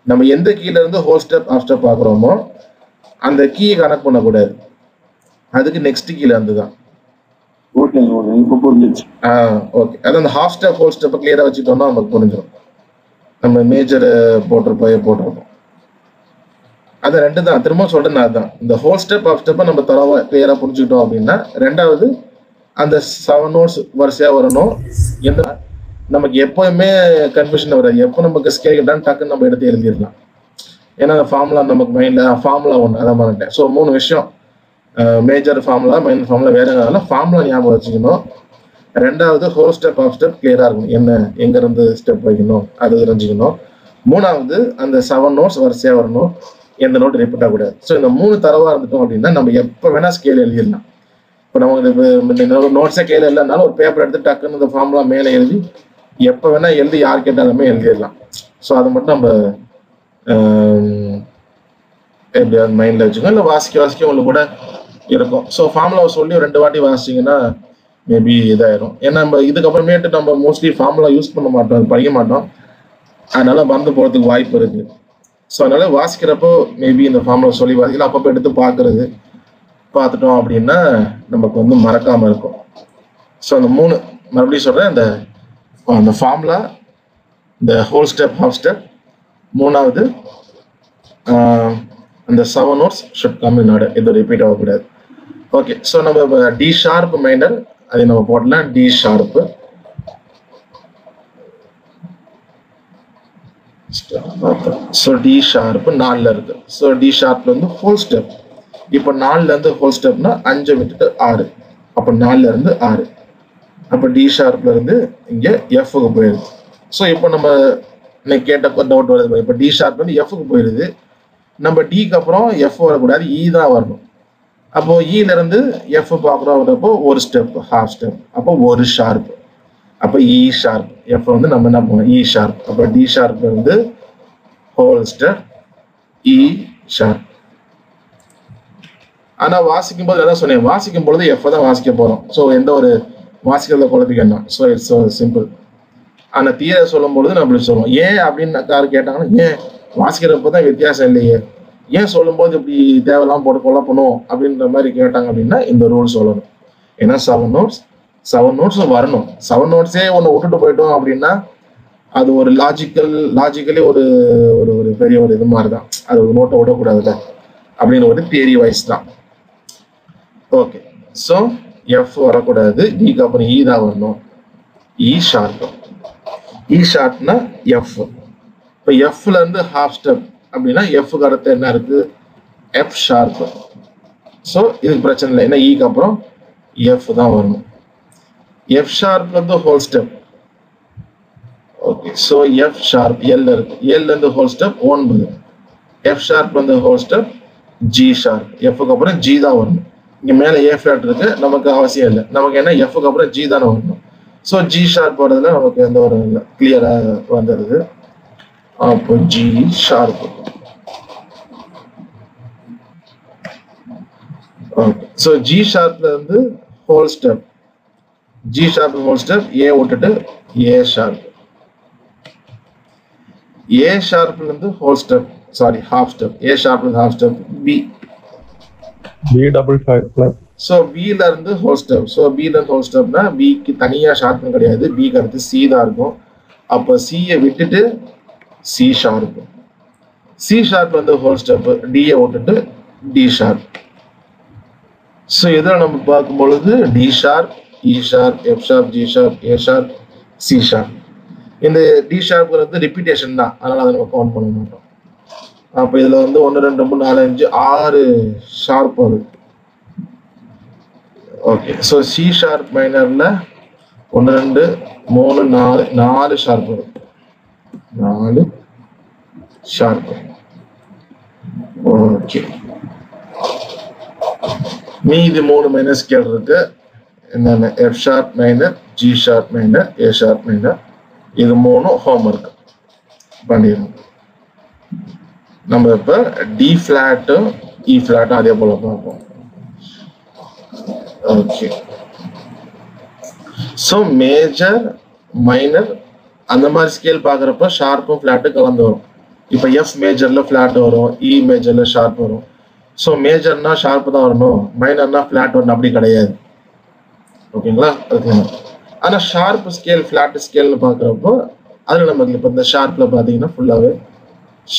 நம்ம எந்த கீழ இருந்து ஹோல் ஸ்டெப் ஹாஃப் ஸ்டெப் பாக்குறோமோ அந்த கீயை கனெக்ட் பண்ணக்கூடாது. அதுக்கு நெக்ஸ்ட் கீழ இருந்துதான். ஓகே இப்போ புரிஞ்சிச்சு. ஓகே, அது அந்த ஹாஃப் ஸ்டெப் ஹோல் ஸ்டெப்பை கிளியரா வச்சுட்டோம்னா நமக்கு புரிஞ்சிடும். நம்ம மேஜர் போட்டிருப்போம். அது 2 தான். திரும்ப சொல்றேன், அதுதான் இந்த ஹோல் ஸ்டெப் ஹாஃப் ஸ்டெப்பை நம்ம தரவா கிளியரா புரிஞ்சுக்கிட்டோம் அப்படின்னா, ரெண்டாவது அந்த 7 நோட்ஸ் வரிசையா வரணும். எந்த நமக்கு எப்பவுமே கன்ஃபியூஷன் வராது. எப்போ நமக்கு ஸ்கேல் கிட்டான்னு டக்குன்னு நம்ம எடுத்து எழுதிடலாம். ஏன்னா அந்த ஃபார்முலா நமக்கு மைண்ட்ல ஃபார்முலா 1 அதை மாட்டேன். ஸோ 3 விஷயம், மேஜர் ஃபார்முலா மைனர் ஃபார்முலா வேறனால ஃபார்முலா ஞாபகம் வச்சுக்கணும். ரெண்டாவது ஹோல் ஸ்டெப் ஹாஃப் ஸ்டெப் கிளியரா இருக்கணும், என்ன எங்க இருந்து ஸ்டெப் வைக்கணும் அது தெரிஞ்சுக்கணும். மூணாவது அந்த 7 நோட்ஸ் வரிசையா வரணும், எந்த நோட் ரிப்பீட் ஆகக்கூடாது. ஸோ இந்த 3 தரவா இருந்துட்டோம் அப்படின்னா நம்ம எப்போ வேணா ஸ்கேல் எழுதிடலாம். இப்போ நமக்கு நோட்ஸே கையில் இல்லைனாலும் ஒரு பேப்பர் எடுத்து டக்குன்னு இந்த ஃபார்முலா மேலே எழுதி எப்போ வேணா எழுதி யார் கேட்டாலுமே எழுதிடலாம். ஸோ அதை மட்டும் நம்ம எப்படியாவது மைண்டில் வச்சுக்கோங்க. இல்லை வாசிக்க உங்களுக்கு கூட இருக்கும். ஸோ ஃபார்முலாவை சொல்லி 2 வாட்டி வாசிச்சிங்கன்னா மேபி இதாயிரும். ஏன்னா நம்ம இதுக்கப்புறமேட்டு நம்ம மோஸ்ட்லி ஃபார்முலா யூஸ் பண்ண மாட்டோம், படிக்க மாட்டோம். அதனால மறந்து போகிறதுக்கு வாய்ப்பு இருக்கு. ஸோ அதனால வாசிக்கிறப்போ மேபி இந்த ஃபார்முலா சொல்லி வாசிக்கலாம். அப்பப்போ எடுத்து பார்த்துட்டோம் அப்படின்னா நமக்கு வந்து மறக்காம இருக்கும். ஸோ அந்த 3 மறுபடியும் சொல்றேன், அந்த ஃபார்முலா, இந்த ஹோல் ஸ்டெப் ஹாஃப் ஸ்டெப், மூணாவது அந்த 7 notes should come in order, இது ரிப்பீட் ஆகக்கூடாது. ஓகே, ஸோ நம்ம டி ஷார்ப் மைனர் அதை நம்ம போடலாம். D sharp so D sharp 4ல இருக்கு. ஸோ டி ஷார்ப்ல இருந்து ஹோல் ஸ்டெப். இப்போ 4ல இருந்து ஹோல் ஸ்டெப்னா 5 விட்டுட்டு 6. அப்போ 4ல இருந்து 6. அப்போ டி ஷார்ப்ல இருந்து இங்க எஃப்க்கு போயிடுது. ஸோ இப்போ நம்ம கேட்ட டவுட் வருது. இப்போ டி ஷார்ப் வந்து எஃப்க்கு போயிடுது. நம்ம டிக்கு அப்புறம் எஃப் வரக்கூடாது, இ தான் வரணும். அப்போ இல இருந்து எஃப் பார்க்குறப்போ ஒரு ஸ்டெப் ஹாஃப் ஸ்டெப், அப்போ ஒரு ஷார்ப். அப்போ இ ஷார்ப். எஃப் வந்து நம்ம என்ன பண்ணுவோம், இ ஷார்ப். அப்போ டி ஷார்ப்ல இருந்து ஹோல் ஸ்டெப் இ ஷார்ப். ஆனா வாசிக்கும் போது அதான் சொன்னேன், வாசிக்கும் பொழுது எஃப் தான் வாசிக்க போறோம். ஸோ எந்த ஒரு வாசிக்கிறத குழப்பிக்க வேண்டாம். So it's so simple. ஆனா தீர சொல்லும் பொழுது நம்ம இப்படி சொல்லுவோம். ஏன் அப்படின்னு யாரு கேட்டாங்கன்னா, ஏன் வாசிக்கிறப்ப தான் வித்தியாசம் இல்லையே, ஏன் சொல்லும் போது இப்படி தேவையெல்லாம் போட்டு குழப்பணும் அப்படின்ற மாதிரி கேட்டாங்க அப்படின்னா இந்த ரூல் சொல்லணும். ஏன்னா 7 நோட்ஸ் வரணும். 7 நோட்ஸே ஒன்று விட்டுட்டு போயிட்டோம் அப்படின்னா அது ஒரு லாஜிக்கலி ஒரு ஒரு பெரிய ஒரு இது மாதிரி தான். அது ஒரு நோட்டை விடக்கூடாதுல்ல அப்படின்னு ஒரு தியரி வைஸ் தான். ஓகே, ஸோ எஃப் வரக்கூடாது, டிக்கு அப்புறம் இ தான் வரணும். இ ஷார்ப். இ ஷார்ப்னா எஃப். இப்போ எஃப்ல இருந்து ஹாஃப் ஸ்டெப் அப்படின்னா எஃப்க்கு அடுத்து என்ன இருக்கு, எஃப் ஷார்ப். ஸோ இதுக்கு பிரச்சனை இல்லை, ஏன்னா இக்கு அப்புறம் எஃப் தான் வரணும். எஃப் ஷார்ப்ல இருந்து whole step. Okay, so F sharp எல்ல இருக்கு. எல்ல இருந்து ஹோல் ஸ்டெப் 9. எஃப் ஷார்ப்ல இருந்து ஹோல் ஸ்டெப் ஜி ஷார்ப். எஃப்க்கு அப்புறம் ஜி தான் வரணும். இங்க மேல ஏ ஃபிளாட் இருக்கு, நமக்கு அவசியம் இல்லை. நமக்கு என்ன எஃப்க்கு அப்புறம் ஜி தானே வரணும். ஸோ ஜி ஷார்ப் வரதுல நமக்கு எந்த ஒரு கிளியரா வந்துடுது. அப்போ G sharp. Okay, so G ஷார்ப்ல இருந்து whole step. G sharp whole step A விட்டுட்டு ஏ ஷார்ப். ஏ ஷார்ப்ல இருந்து whole step, sorry half step. A ஷார்ப்ல இருந்து half step B. B double flat. So பில இருந்து ஹோல் ஸ்டெப். ஸோ பில இருந்து ஹோல் ஸ்டெப்னா பிக்கு தனியாக ஷார்ப்னு கிடையாது, பிக்கு அடுத்து சி தான் இருக்கும். அப்போ சியை விட்டுட்டு சி ஷார்ப், சி ஷார்ப் வந்து ஹோல் ஸ்டெப், டியை விட்டுட்டு டி ஷார்ப். ஸோ இதில் நம்ம பார்க்கும்பொழுது D sharp, E sharp, F sharp, G sharp, A sharp, C sharp. இந்த டி ஷார்ப் வந்து ரிப்பீட்டேஷன் தான், அதனால அதை நம்ம கவுண்ட் பண்ண மாட்டோம். அப்போ இதில் வந்து 1 2 3 4 5 6 ஷார்ப் வருது. ஓகே, ஸோ சி ஷார்ப் மைனரில் 1 2 3 4 4 ஷார்ப் வரும், 4 ஷார்ப். ஓகே, மீதி 3 மைனர் ஸ்கேல் இருக்கு. என்னென்ன? F sharp minor, G sharp minor, ஏ ஷார்ப் மைனர். இது 3 ஹோம்ஒர்க் பண்ணிடணும். நம்ம இப்போ டி ஃபிளாட்டும் இ ஃபிளாட்டும் அதே போல பார்ப்போம். ஓகே, ஸோ மேஜர் மைனர் அந்த மாதிரி ஸ்கேல் பார்க்குறப்ப ஷார்ப்பும் ஃபிளாட்டும் கலந்து வரும். இப்போ எஃப் மேஜரில் ஃபிளாட் வரும், இ மேஜரில் ஷார்ப் வரும். ஸோ மேஜர்னா ஷார்ப்பு தான் வரணும், மைனர்னா ஃபிளாட் வரணும், அப்படி கிடையாது. ஓகேங்களா? ஆனால் ஷார்ப் ஸ்கேல் ஃபிளாட் ஸ்கேல்னு பார்க்குறப்போ அதில் நமக்கு இப்போ இந்த ஷார்ப்பில் பார்த்தீங்கன்னா ஃபுல்லாகவே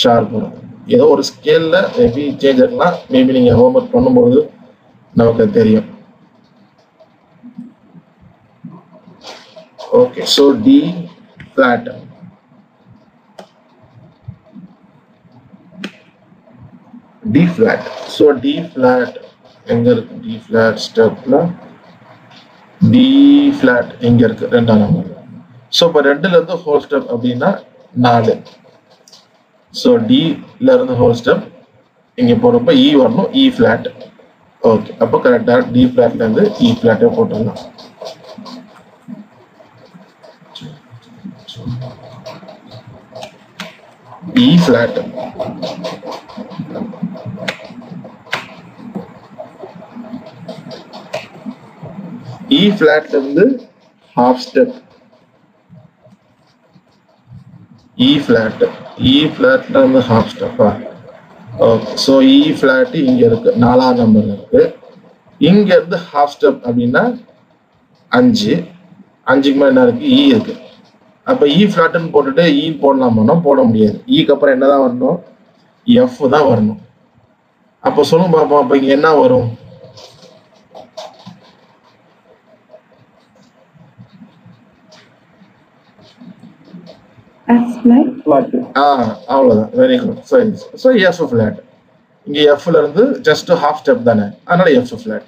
ஷார்ப் வரும். ஏதோ ஒரு ஸ்கேலில் மேபி சேஞ்ச் இருக்கலாம், மேபி நீங்கள் ஹோம்ஒர்க் பண்ணும்போது நமக்கு தெரியும். Okay, so D flat, D flat. So D flat எங்க இருக்கு? டி ஃபிளாட் ஸ்டெப்ல டி ஃபிளாட் எங்க இருக்கு? 2ஆம் நம்பர். ஸோ இப்போ 2ல இருந்து ஹோல் ஸ்டெப் அப்படின்னா 4. ஸோ டில இருந்து ஹோல் ஸ்டெப் இங்க போறப்ப இ வரணும், இ ஃபிளாட். ஓகே, அப்போ கரெக்டாக டி ஃபிளாட்ல இருந்து இ ஃபிளாட்டே போட்டுடலாம். இ ஃபிளாட், இ ஃபிளாட்ல இருந்து half step, E flat, E ஃபிளாட்ல இருந்து ஹாஃப் ஸ்டெப்பா? ஓகே, ஸோ இ ஃபிளாட் இங்க இருக்கு, 4ஆம் நம்பர்ல இருக்கு. இங்க இருந்து ஹாஃப் ஸ்டெப் அப்படின்னா 5, 5க்கு மேல என்ன இருக்கு? இ இருக்கு. அப்ப இ ஃபிளாட்னு போட்டுட்டு இ போடலாமா? போட முடியாது. இக்கு அப்புறம் என்னதான் வரணும்? எஃப் தான் வரணும். அப்போ சொல்லுங்க பாப்போம், அப்ப இங்க என்ன வரும்? அவ்வளவுதான். Very good. So F flat. இங்க எஃப்ல இருந்து ஜஸ்ட் ஹாஃப் ஸ்டெப் தானே, அதனால F flat.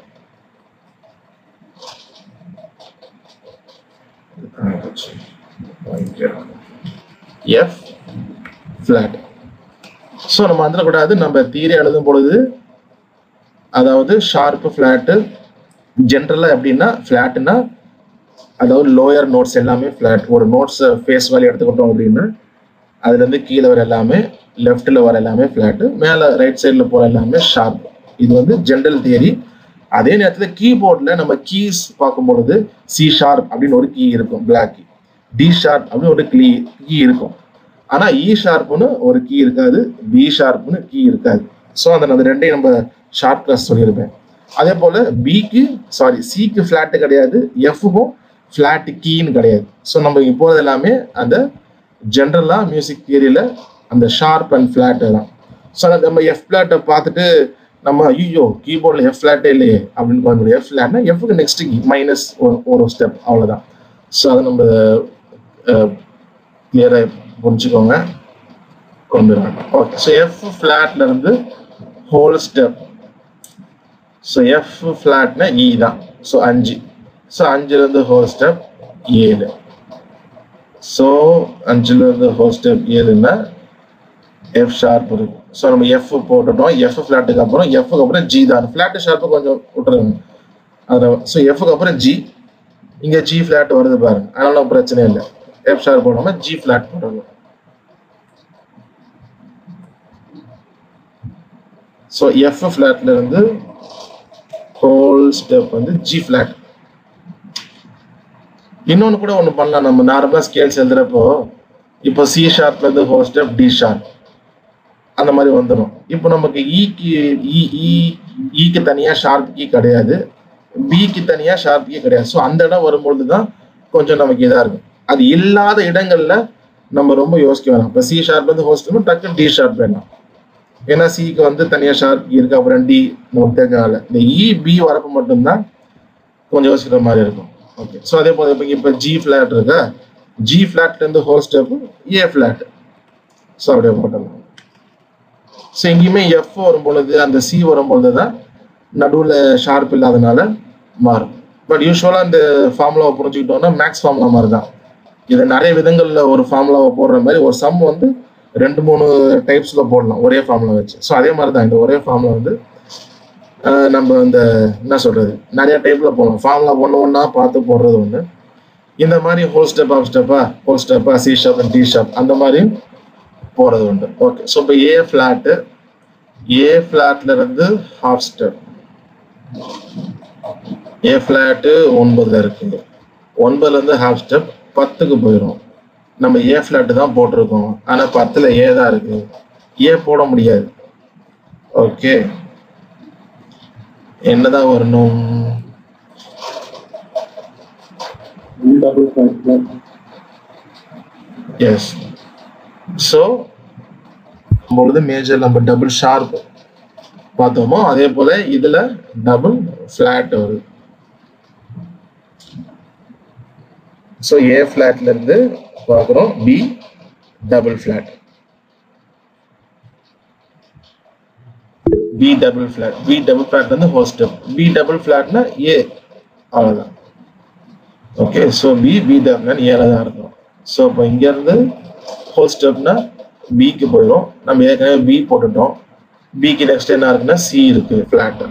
F flat. So நம்ம வந்துடக்கூடாது, நம்ம தீரி எழுதும் பொழுது அதாவது ஷார்ப்பு ஃபிளாட்டு ஜென்ரலா எப்படின்னா ஃபிளாட்னா அதாவது லோயர் நோட்ஸ் எல்லாமே ஃபிளாட். ஒரு நோட்ஸ் ஃபேஸ் வேல்யூ எடுத்துக்கிட்டோம் அப்படின்னா அதுல இருந்து கீழே வர எல்லாமே, லெஃப்ட்ல வர எல்லாமே ஃபிளாட்டு, மேல ரைட் சைட்ல போற எல்லாமே ஷார்ப். இது வந்து ஜென்ரல் தியரி. அதே நேரத்தில் கீபோர்ட்ல நம்ம கீஸ் பார்க்கும்பொழுது சி ஷார்ப் அப்படின்னு ஒரு கீ இருக்கும், பிளாக் கீ. டி ஷார்ப் அப்படின்னு ஒரு கீ இருக்கும். ஆனா இ ஷார்ப்னு ஒரு கீ இருக்காது, பி ஷார்ப்னு கீ இருக்காது. ஸோ அந்த ரெண்டையும் நம்ம ஷார்ட் கிளாஸ் சொல்லியிருப்பேன். அதே போல பிக்கு சிக்கு ஃபிளாட்டு கிடையாது, எஃப்க்கும் ஃபிளாட் கீன்னு கிடையாது. ஸோ நம்ம இங்கே போகிறது எல்லாமே அந்த ஜென்ரலா மியூசிக் தியரியில அந்த ஷார்ப் அண்ட் ஃபிளாட் தான். ஸோ நம்ம எஃப் ஃபிளாட்டை பார்த்துட்டு நம்ம ஐயோ கீபோர்டில் எஃப் ஃபிளாட்டே இல்லையே அப்படின்னு பார்க்க முடியும். எஃப் ஃபிளாட்னா எஃப்க்கு நெக்ஸ்ட் கீ மைனஸ் ஒரு ஸ்டெப், அவ்வளோதான். ஸோ அதை நம்ம கிளியராக புரிஞ்சுக்கோங்க, கொண்டு வராங்க. ஓகே, ஸோ எஃப் ஃபிளாட்ல இருந்து ஹோல் ஸ்டெப். ஸோ எஃப் ஃபிளாட்னா இ தான். ஸோ 5. ஸோ 5ல இருந்து ஹோல் ஸ்டெப் 7. ஸோ 5ல இருந்து ஹோல் ஸ்டெப் 7ன்னா எஃப் ஷார்ப் இருக்கு. ஸோ நம்ம எஃப் போட்டுட்டோம். எஃப் ஃபிளாட்டுக்கு அப்புறம் எஃப்க்கு அப்புறம் ஜி தான். ஃபிளாட்டு ஷார்ப்பு கொஞ்சம் விட்டுருங்க அதில். ஸோ எஃப்க்கு அப்புறம் ஜி, இங்கே ஜி ஃபிளாட் வருது பாருங்க, அதனால பிரச்சனை இல்லை. எஃப் ஷார்ப் போடாம ஜி ஃபிளாட் போடணும். ஸோ எஃப் ஃபிளாட்ல இருந்து ஹோல் ஸ்டெப் வந்து ஜி ஃபிளாட். இன்னொன்று கூட ஒன்று பண்ணலாம், நம்ம நார்மலாக ஸ்கேல்ஸ் எழுதுறப்போ இப்போ சி ஷார்ப்ல இருந்து ஹோல் ஸ்டெப் டி ஷார்ப் அந்த மாதிரி வந்துடும். இப்போ நமக்கு இக்கு இக்கு தனியா ஷார்ப் கீ கிடையாது, பிக்கு தனியா ஷார்ப் கீ கிடையாது. ஸோ அந்த இடம் வரும்பொழுது தான் கொஞ்சம் நமக்கு இதா இருக்கும். அது இல்லாத இடங்கள்ல நம்ம ரொம்ப யோசிக்க வேணாம். இப்போ சி ஷார்ப் வந்து ஹோஸ்ட் டக்குன்னு டி ஷார்ப் வேணாம், ஏன்னா சிக்கு வந்து தனியா ஷார்ப் கீ இருக்கு, அப்புறம் டி நமக்கு தெரிஞ்சனால இந்த இ பி வரப்ப மட்டும்தான் கொஞ்சம் யோசிக்கிற மாதிரி இருக்கும். ஓகே, ஸோ அதே போல இப்போ ஜி ஃபிளாட் இருக்கா, ஜி ஃபிளாட்ல இருந்து ஹோல் ஸ்டெப் ஏ ஃபிளாட். ஸோ அப்படியே போட்டலாம். ஸோ எங்கேயுமே எஃப் வரும் பொழுது அந்த சி வரும் பொழுது தான் நடுவில் ஷார்ப் இல்லாதனால மாறும். பட் யூஸ்வலாக இந்த ஃபார்முலாவை புரிஞ்சுக்கிட்டோம்னா மேக்ஸ் ஃபார்முலா மாதிரி தான். இதை நிறைய விதங்களில் ஒரு ஃபார்முலாவை போடுற மாதிரி ஒரு சம் வந்து 2-3 டைப்ஸில் போடலாம் ஒரே ஃபார்முலா வச்சு. ஸோ அதே மாதிரி தான் இந்த ஒரே ஃபார்முலா வந்து நம்ம இந்த என்ன சொல்றது நிறைய டைப்ல போகலாம். ஃபார்முலா ஒன்னா பார்த்து போடுறது ஒன்று, இந்த மாதிரி ஹோல் ஸ்டெப் ஆஃப் ஸ்டெப்பா ஹோல் ஸ்டெப்பா சி ஷார்ப் டி ஷார்ப் அந்த மாதிரி போறது உண்டு. ஓகே, ஸோ இப்போ ஏ ஃபிளாட்ல இருந்து ஹாஃப் ஸ்டெப், ஏ ஃபிளாட்டு 9ல இருக்கு, 9ல இருந்து ஹாஃப் ஸ்டெப் 10க்கு போயிடும். நம்ம ஏ ஃபிளாட்டு தான் போட்டிருக்கோம், ஆனால் 10ல ஏ தான் இருக்கு, ஏ போட முடியாது. ஓகே, என்னதான் வரணும்? எஸ். ஸோ பொழுது மேஜர் நம்ம டபுள் ஷார்ப் பார்த்தோமோ அதே போல இதுல டபுள் ஃபிளாட் வருது. ஸோ ஏ ஃபிளாட்ல இருந்து பார்க்குறோம் B double flat, B double flat வந்து ஹோல் ஸ்டெப், பி டபுள் ஃபிளாட்னா ஏ, அவ்வளோதான். ஓகே, ஸோ பி டபுள் ஏல தான் இருக்கும். ஸோ இப்போ இங்கேருந்து ஹோல் ஸ்டெப்னா பிக்கு போயிடும். நம்ம ஏற்கனவே பி போட்டுட்டோம், பிக்கு நெக்ஸ்ட் என்ன இருக்குன்னா சி இருக்கு ஃபிளாட்.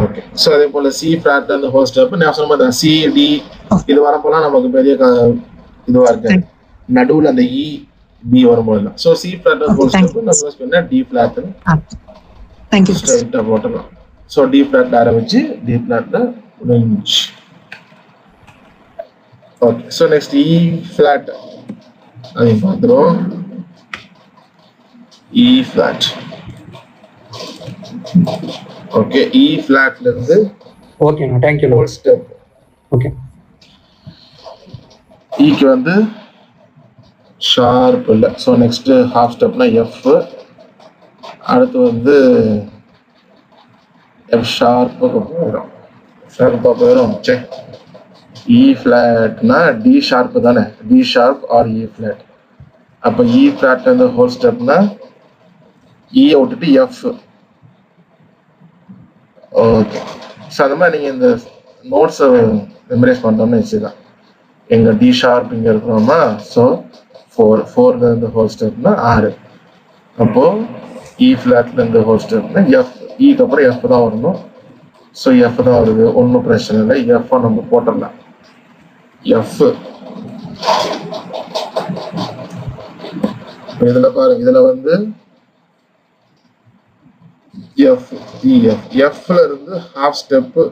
ஓகே, ஸோ அதே போல சி ஃபிளாட்ல இருந்து ஹோல் ஸ்டெப் நான் சொன்ன மாதிரி சி டி இது வரப்போலாம் நமக்கு பெரிய இதுவா இருக்காது, நடுவில் அந்த இ பி வரும்போது தான். So C flat whole step நம்ம சொன்னா டி ஃபிளாட் ஸ்ட்ரைட்டா போட்டலாம். ஸோ டி ஃபிளாட் ஆரம்பிச்சு டி ஃபிளாட்ல முடிஞ்சு. ஓகே, ஸோ நெக்ஸ்ட் இ ஃபிளாட் அதையும் பார்த்துருவோம். இ ஃபிளாட். ஓகே, இ ஃபிளாட்ல இருந்து ஓகேங்க, thank you. Whole step. Okay, இக்கு வந்து ஷார்ப் இல்லை. ஸோ நெக்ஸ்ட் ஹாஃப் ஸ்டெப்னா எஃப், அடுத்து வந்து எஃப் ஷார்ப்புக்கு போயிடும், ஷார்ப்பாக போயிடும். சே, இ ஃபிளாட்னா டி ஷார்ப் தானே, D sharp R E flat. அப்போ இ ஃபிளாட்ல இருந்து ஹோல் ஸ்டெப்னா இ விட்டுட்டு எஃப். ஓகே, ஸோ அந்த மாதிரி நீங்கள் இந்த நோட்ஸை மெமரைஸ் பண்ணுறோம்னு வச்சுதான். எங்க டி ஷார்ப் இங்கே இருக்கிறோமா, ஸோ 4ல இருந்து ஹோல் ஸ்டெப்னா 6. அப்போ இ ஃபிளாட்ல இருந்து ஹோல் ஸ்டெப்னா எஃப், இக்கு அப்புறம் எஃப் தான் வரணும். ஸோ எஃப் தான் வருது, ஒன்றும் பிரச்சனை இல்லை, எஃப் நம்ம போட்டுடலாம். எஃப் இதில் பாருங்க, இதில் வந்து எஃப் இஎஃப், எஃப்ல இருந்து ஹாஃப் ஸ்டெப்பு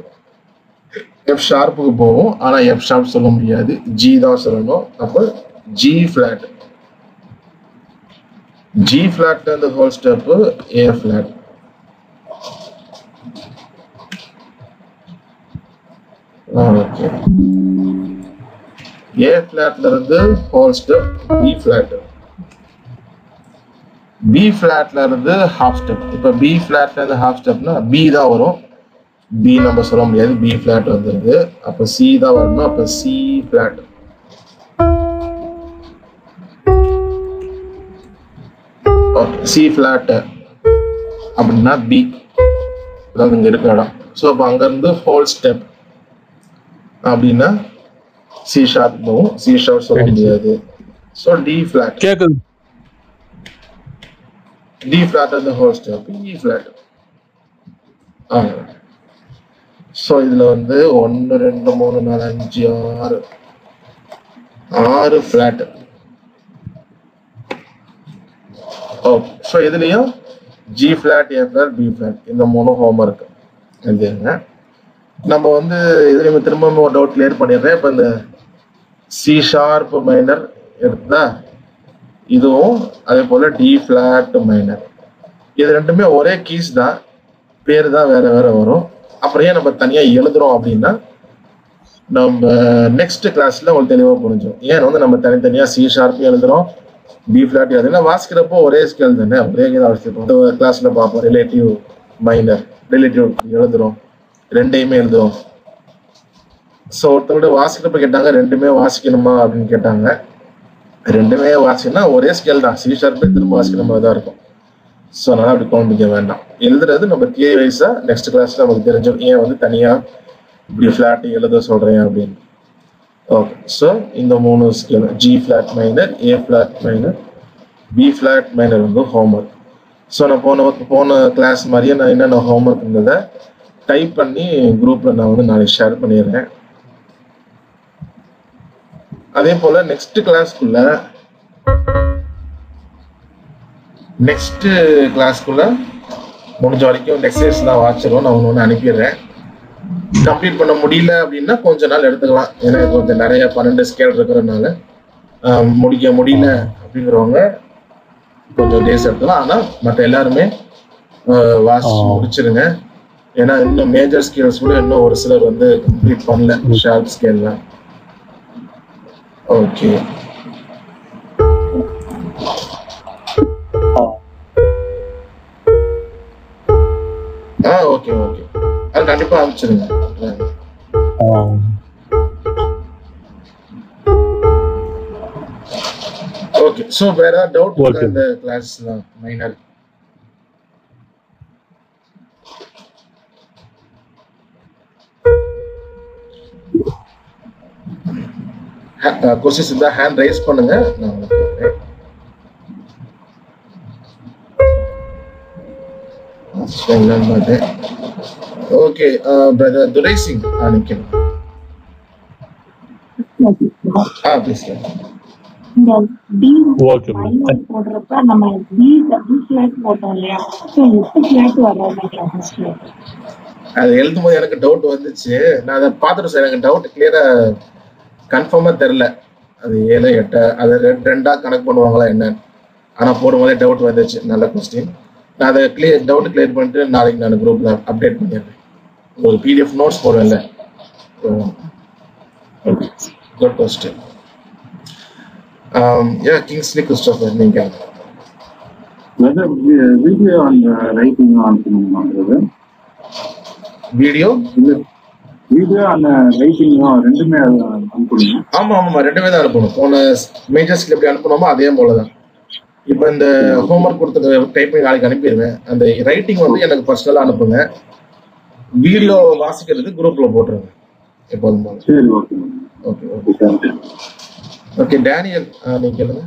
எஃப் ஷார்ப்புக்கு போகும், ஆனால் எஃப் ஷார்ப் சொல்ல முடியாது, ஜி தான் சொல்லணும். அப்போ ஜி ஃபிளாட், ஜி ஃபிளாட்ல இருந்து whole step A flat. Okay, A ஃபிளாட்ல இருந்து whole step B flat, B ஃபிளாட்ல இருந்து ஹாஃப் ஸ்டெப். இப்போ பி ஃபிளாட்ல இருந்து ஹாஃப் ஸ்டெப்னா பி தான் வரும், பி நம்ம சொல்ல முடியாது, பி ஃபிளாட் வந்துருது. அப்போ சி தான் வரணும், அப்போ C flat. Okay, C flat அப்படின்னா பி, அதாவது இங்க இருக்க இடம். ஸோ அப்போ அங்கேருந்து ஹோல் ஸ்டெப் அப்படின்னா சி ஷார்ப் போகும், சி ஷார்ப் சொல்ல முடியாது. So D flat, D flat அந்த whole step E flat. So இதில் வந்து 1 2 3 4 5 6 ஃபிளாட். ஓகே, ஸோ இதுலேயும் G flat, A flat, B flat, இந்த 3 ஹோம்ஒர்க் எழுதிருங்க. நம்ம வந்து இதுலேயுமே திரும்பவும் ஒரு டவுட் கிளியர் பண்ணிடுறேன். இப்போ இந்த சி ஷார்ப் மைனர் எடுத்தா இதுவும் அதே போல டி ஃபிளாட் மைனர். இது ரெண்டுமே ஒரே கீஸ் தான், பேர் தான் வேற வேற வரும். அப்புறம் ஏன் நம்ம தனியா எழுதுறோம் அப்படின்னா நம்ம நெக்ஸ்ட் கிளாஸ்ல உங்களுக்கு தெளிவாக புரிஞ்சிடும். ஏன் வந்து நம்ம தனித்தனியா சி ஷார்ப் எழுதுறோம், பி ஃபிளாட் எழுதுனா வாசிக்கிறப்போ ஒரே ஸ்கேல் தானே, ஒரே அவசியம். கிளாஸ்ல பார்ப்போம் ரிலேட்டிவ் மைனர், ரிலேட்டிவ் எழுதுறோம், ரெண்டையுமே எழுதுறோம். ஸோ ஒருத்தரோட வாசிக்கிறப்ப கேட்டாங்க ரெண்டுமே வாசிக்கணுமா அப்படின்னு கேட்டாங்க. ரெண்டுமே வாசிக்கணும்னா ஒரே ஸ்கேல் தான், சி ஷார்ப்பே திரும்ப வாசிக்கிற மாதிரி தான் இருக்கும். ஸோ அதனால அப்படி குழம்பிக்க வேண்டாம். எழுதுறது நம்ம தியரி வைஸா நெக்ஸ்ட் கிளாஸ்ல நமக்கு தெரிஞ்சோம் ஏன் வந்து தனியா இப்படி ஃபிளாட் எழுத சொல்றேன் அப்படின்னு. ஓகே, ஸோ இந்த 3 scale G flat minor, A flat minor, B flat minor வந்து ஹோம்ஒர்க். ஸோ நான் போன கிளாஸ் மாதிரியே நான் என்னென்ன ஹோம்ஒர்க் இருந்ததை டைப் பண்ணி குரூப்ல நான் வந்து நாளைக்கு ஷேர் பண்ணிடுறேன். அதே போல நெக்ஸ்ட் கிளாஸ்க்குள்ள முடிஞ்ச வரைக்கும் எக்ஸசைஸ்லாம் வாட்சிடும் நான் ஒன்று அனுப்பிடுறேன். கம்ப்ளீட் பண்ண முடியல அப்படின்னா கொஞ்ச நாள் எடுத்துக்கலாம், ஏன்னா கொஞ்சம் நிறைய 12 ஸ்கேல் இருக்கிறதுனால முடிக்க முடியல அப்படிங்கிறவங்க கொஞ்சம் டேஸ் எடுத்துக்கலாம். ஆனால் மற்ற எல்லாருமே வாட்ச் முடிச்சிருங்க. ஏன்னா இன்னும் மேஜர் ஸ்கேல்ஸ் கூட இன்னும் ஒரு சிலர் வந்து கம்ப்ளீட் பண்ணல ஷார்ப் ஸ்கேல்லாம். ஓகே, ஓகே ஓகே, அது கண்டிப்பா அனுப்பிச்சிருங்க. ஓகே, சோ வேற ஏதாவது டவுட் இருக்கா இந்த கிளாஸ்ல மைனர்? கொஸ்டின்ஸ் இருந்தா ஹேண்ட் ரைஸ் பண்ணுங்க, நான் உங்களுக்கு கேட்கிறேன். ஓகே, பிரதர் துரை சிங் நிக்கணும். பேசுறேன். போடுறப்ப நம்ம போட்டோம் இல்லையா, அது எழுதும் போது எனக்கு டவுட் வந்துச்சு. நான் அதை பார்த்துட்டு சார் எனக்கு டவுட் கிளியரா கன்ஃபார்மா தெரியல. அது 7 8 அது 2 கணக்கு பண்ணுவாங்களா என்னன்னு. ஆனா போடும்போதே டவுட் வந்துச்சு. நல்ல கொஸ்டின். நான் அதை டவுட் கிளியர் பண்ணிட்டு நாளைக்கு நான் குரூப்ல அப்டேட் பண்ணிடுறேன். ஒரு PDF நோட்ஸ் போடுவேன்ல. Good question. கிங்ஸ்லி கிறிஸ்டோபர், நீங்க வீடியோ அந்த ரைட்டிங் அனுப்பணுமா? வீடியோ அந்த ரைட்டிங்கும் ரெண்டுமே அனுப்பணும். ஆமா ரெண்டுமே தான் அனுப்பணும். போன மேஜர் ஸ்கில் எப்படி அனுப்பணுமோ அதே போலதான். இப்போ இந்த ஹோம்ஒர்க் கொடுத்து டைப் பண்ணி நாளைக்கு அனுப்பிடுவேன். அந்த ரைட்டிங் வந்து எனக்கு பர்சனலா அனுப்புங்க. வீடியோ வாசிக்கிறது குரூப்ல போட்டுருங்க எப்போதும் போல. சரி, okay okay okay okay. Daniel, நீங்க கேளுங்க.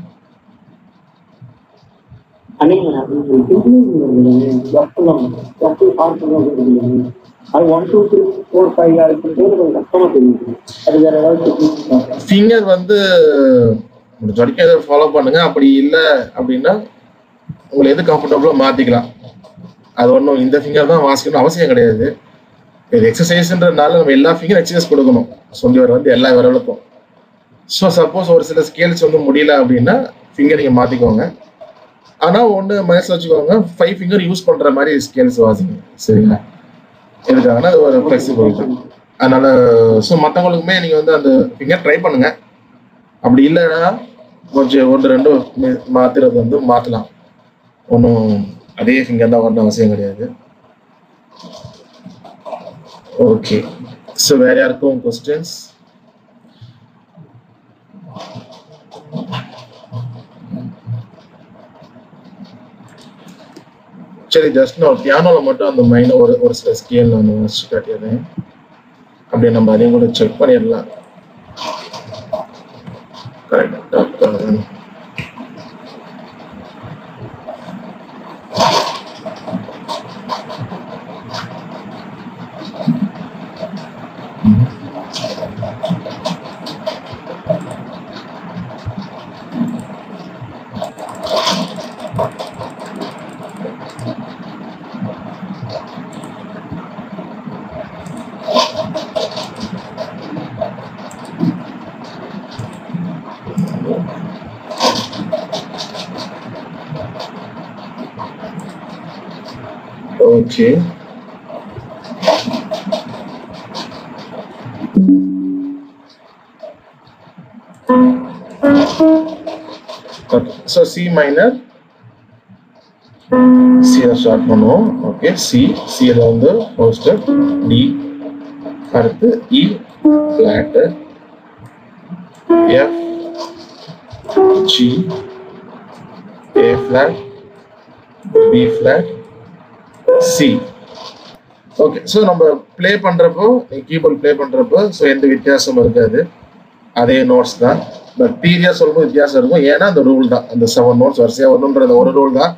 ஃபிங்கர் வந்து முடிஞ்ச வரைக்கும் எதை ஃபாலோ பண்ணுங்க. அப்படி இல்லை அப்படின்னா உங்களுக்கு எது கம்ஃபர்டபுளோ மாத்திக்கலாம். அது ஒன்றும் இந்த ஃபிங்கர் தான் வாசிக்கணும் அவசியம் கிடையாது. இது எக்ஸசைஸ்ன்றதுனால நம்ம எல்லா ஃபிங்கர் எக்ஸசைஸ் கொடுக்கணும். சொல்லி வர வந்து எல்லா விரலுக்கும். ஸோ சப்போஸ் ஒரு சில ஸ்கேல்ஸ் வந்து முடியல அப்படின்னா ஃபிங்கர் நீங்கள் மாற்றிக்கோங்க. ஆனால் ஒன்று மனசில் வச்சுக்கோங்க, 5 ஃபிங்கர் யூஸ் பண்ணுற மாதிரி ஸ்கேல்ஸ் வாசிங்க. சரிங்களா? எதுக்காகனா அது ஒரு ஃப்ளெக்சிபிள் தான். அதனால ஸோ மற்றவங்களுக்குமே நீங்கள் வந்து அந்த ஃபிங்கர் ட்ரை பண்ணுங்க. அப்படி இல்லைன்னா கொஞ்சம் 1 2 மாற்றுறது வந்து மாற்றலாம். ஒன்றும் அதே ஃபிங்கர் தான் வரணும் அவசியம் கிடையாது. ஓகே, ஸோ வேற யாருக்கும் கொஸ்டின்ஸ்? சரி, ஜஸ்ட் நான் பியானோவில் மட்டும் அந்த மைனர் ஒரு சில ஸ்கேல் நான் வச்சு காட்டிடுறேன். அப்படியே நம்ம அதையும் கூட செக் பண்ணிடலாம். கரெக்டாக ஓகே ஸோ சி மைனர் சியை ஸ்டார்ட் பண்ணுவோம். ஓகே சியில் வந்து ஃபர்ஸ்ட் டி, அடுத்து E flat, F, G, A flat, B flat, C. Okay so நம்ம ப்ளே பண்ணுறப்போ கீபோர்ட் ப்ளே பண்ணுறப்போ ஸோ எந்த வித்தியாசமும் இருக்காது, அதே நோட்ஸ் தான். பட் தியரியா சொல்லும்போது வித்தியாசம் இருக்கும். ஏன்னா அந்த ரூல் தான், அந்த 7 நோட்ஸ் வரிசையாக வரணுன்ற ஒரு ரூல் தான்.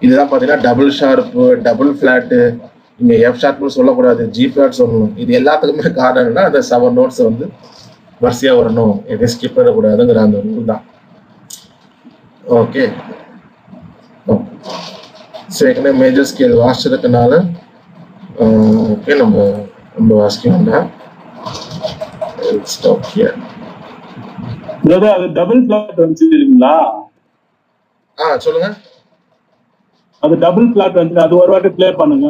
இதுதான் பார்த்தீங்கன்னா டபுள் ஷார்ப்பு, டபுள் ஃபிளாட்டு, இங்கே எஃப் ஷார்ப்னு சொல்லக்கூடாது, ஜி ஃபிளாட் சொல்லணும். இது எல்லாத்துக்குமே காரணம் என்னன்னா அந்த 7 நோட்ஸ் வந்து வரிசையாக வரணும், எதையும் ஸ்கிப் பண்ணக்கூடாதுங்கிற அந்த ரூல் தான். ஓகே ஏற்கனவே மேஜர் ஸ்கேல் வாசிச்சிருக்கனால ஓகே நம்ம வாசிக்க வேண்டாம். Stop here. பிரதர் அது டபுள் பிளாட் வந்துச்சு இல்லைங்களா? சொல்லுங்க. அது டபுள் பிளாட் வந்து அது ஒரு வாட்டி ப்ளே பண்ணுங்க.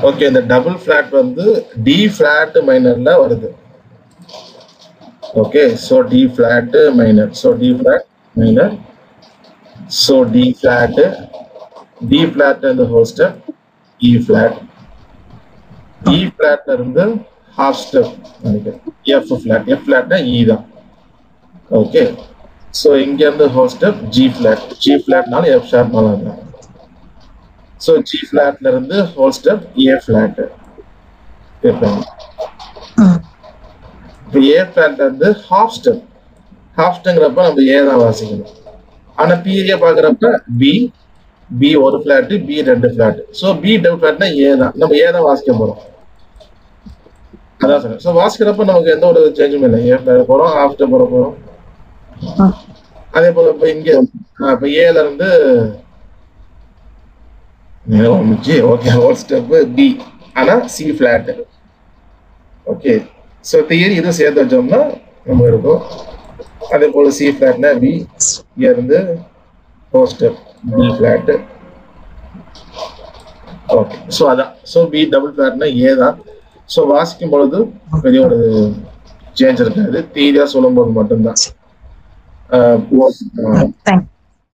ஓகே இந்த டபுள் ஃபிளாட் வந்து டி ஃபிளாட் மைனர்ல வருது. Okay so D flat minor, so D flat minor, so D flat இந்த whole step, E flat, E ஃபிளாட்ல இருந்து ஹாஃப் ஸ்டெப் நினைக்கிறேன், எஃப் ஃபிளாட்னா இ தான். ஓகே ஸோ இங்க இருந்து ஹோல் ஸ்டெப் ஜி ஃபிளாட்னால எஃப் ஷார்ப்னால தான். ஸோ ஜி ஃபிளாட்ல இருந்து ஹோல் ஸ்டெப் ஏ ஃபிளாட். இப்போ ஏ ஃபிளாட்ல இருந்து ஹாஃப் ஸ்டெப்ங்கிறப்ப நம்ம ஏ தான் வாசிக்கணும். ஆனா தியரியா பாக்குறப்ப பி ஒரு flat, B 2 flat. So B double ஃபிளாட்னா ஏ தான், நம்ம ஏ தான் வாசிக்க போறோம். அதான் சார். ஸோ வாசிக்கிறப்ப நமக்கு எந்த ஒரு சேஞ்சும் இல்லை, ஏ ஃபிளாட் போறோம், ஹாஃப் ஸ்டெப் போறோம். அதே போல இப்ப இங்க இப்ப ஏல இருந்து ஓகே ஹோல் ஸ்டெப் பி, ஆனா C flat. Okay so theory இது சேர்த்து வச்சோம்னா நம்ம இருக்கும். அதே போல சி ஃபிளாட்னா பி, இருந்து whole step B flat. Okay so அதான். ஸோ பி டபுள் ஃபிளாட்னா ஏ தான். ஸோ வாசிக்கும் பொழுது பெரிய ஒரு சேஞ்ச் இருக்காது, தியரியா சொல்லும் போது மட்டும்தான்.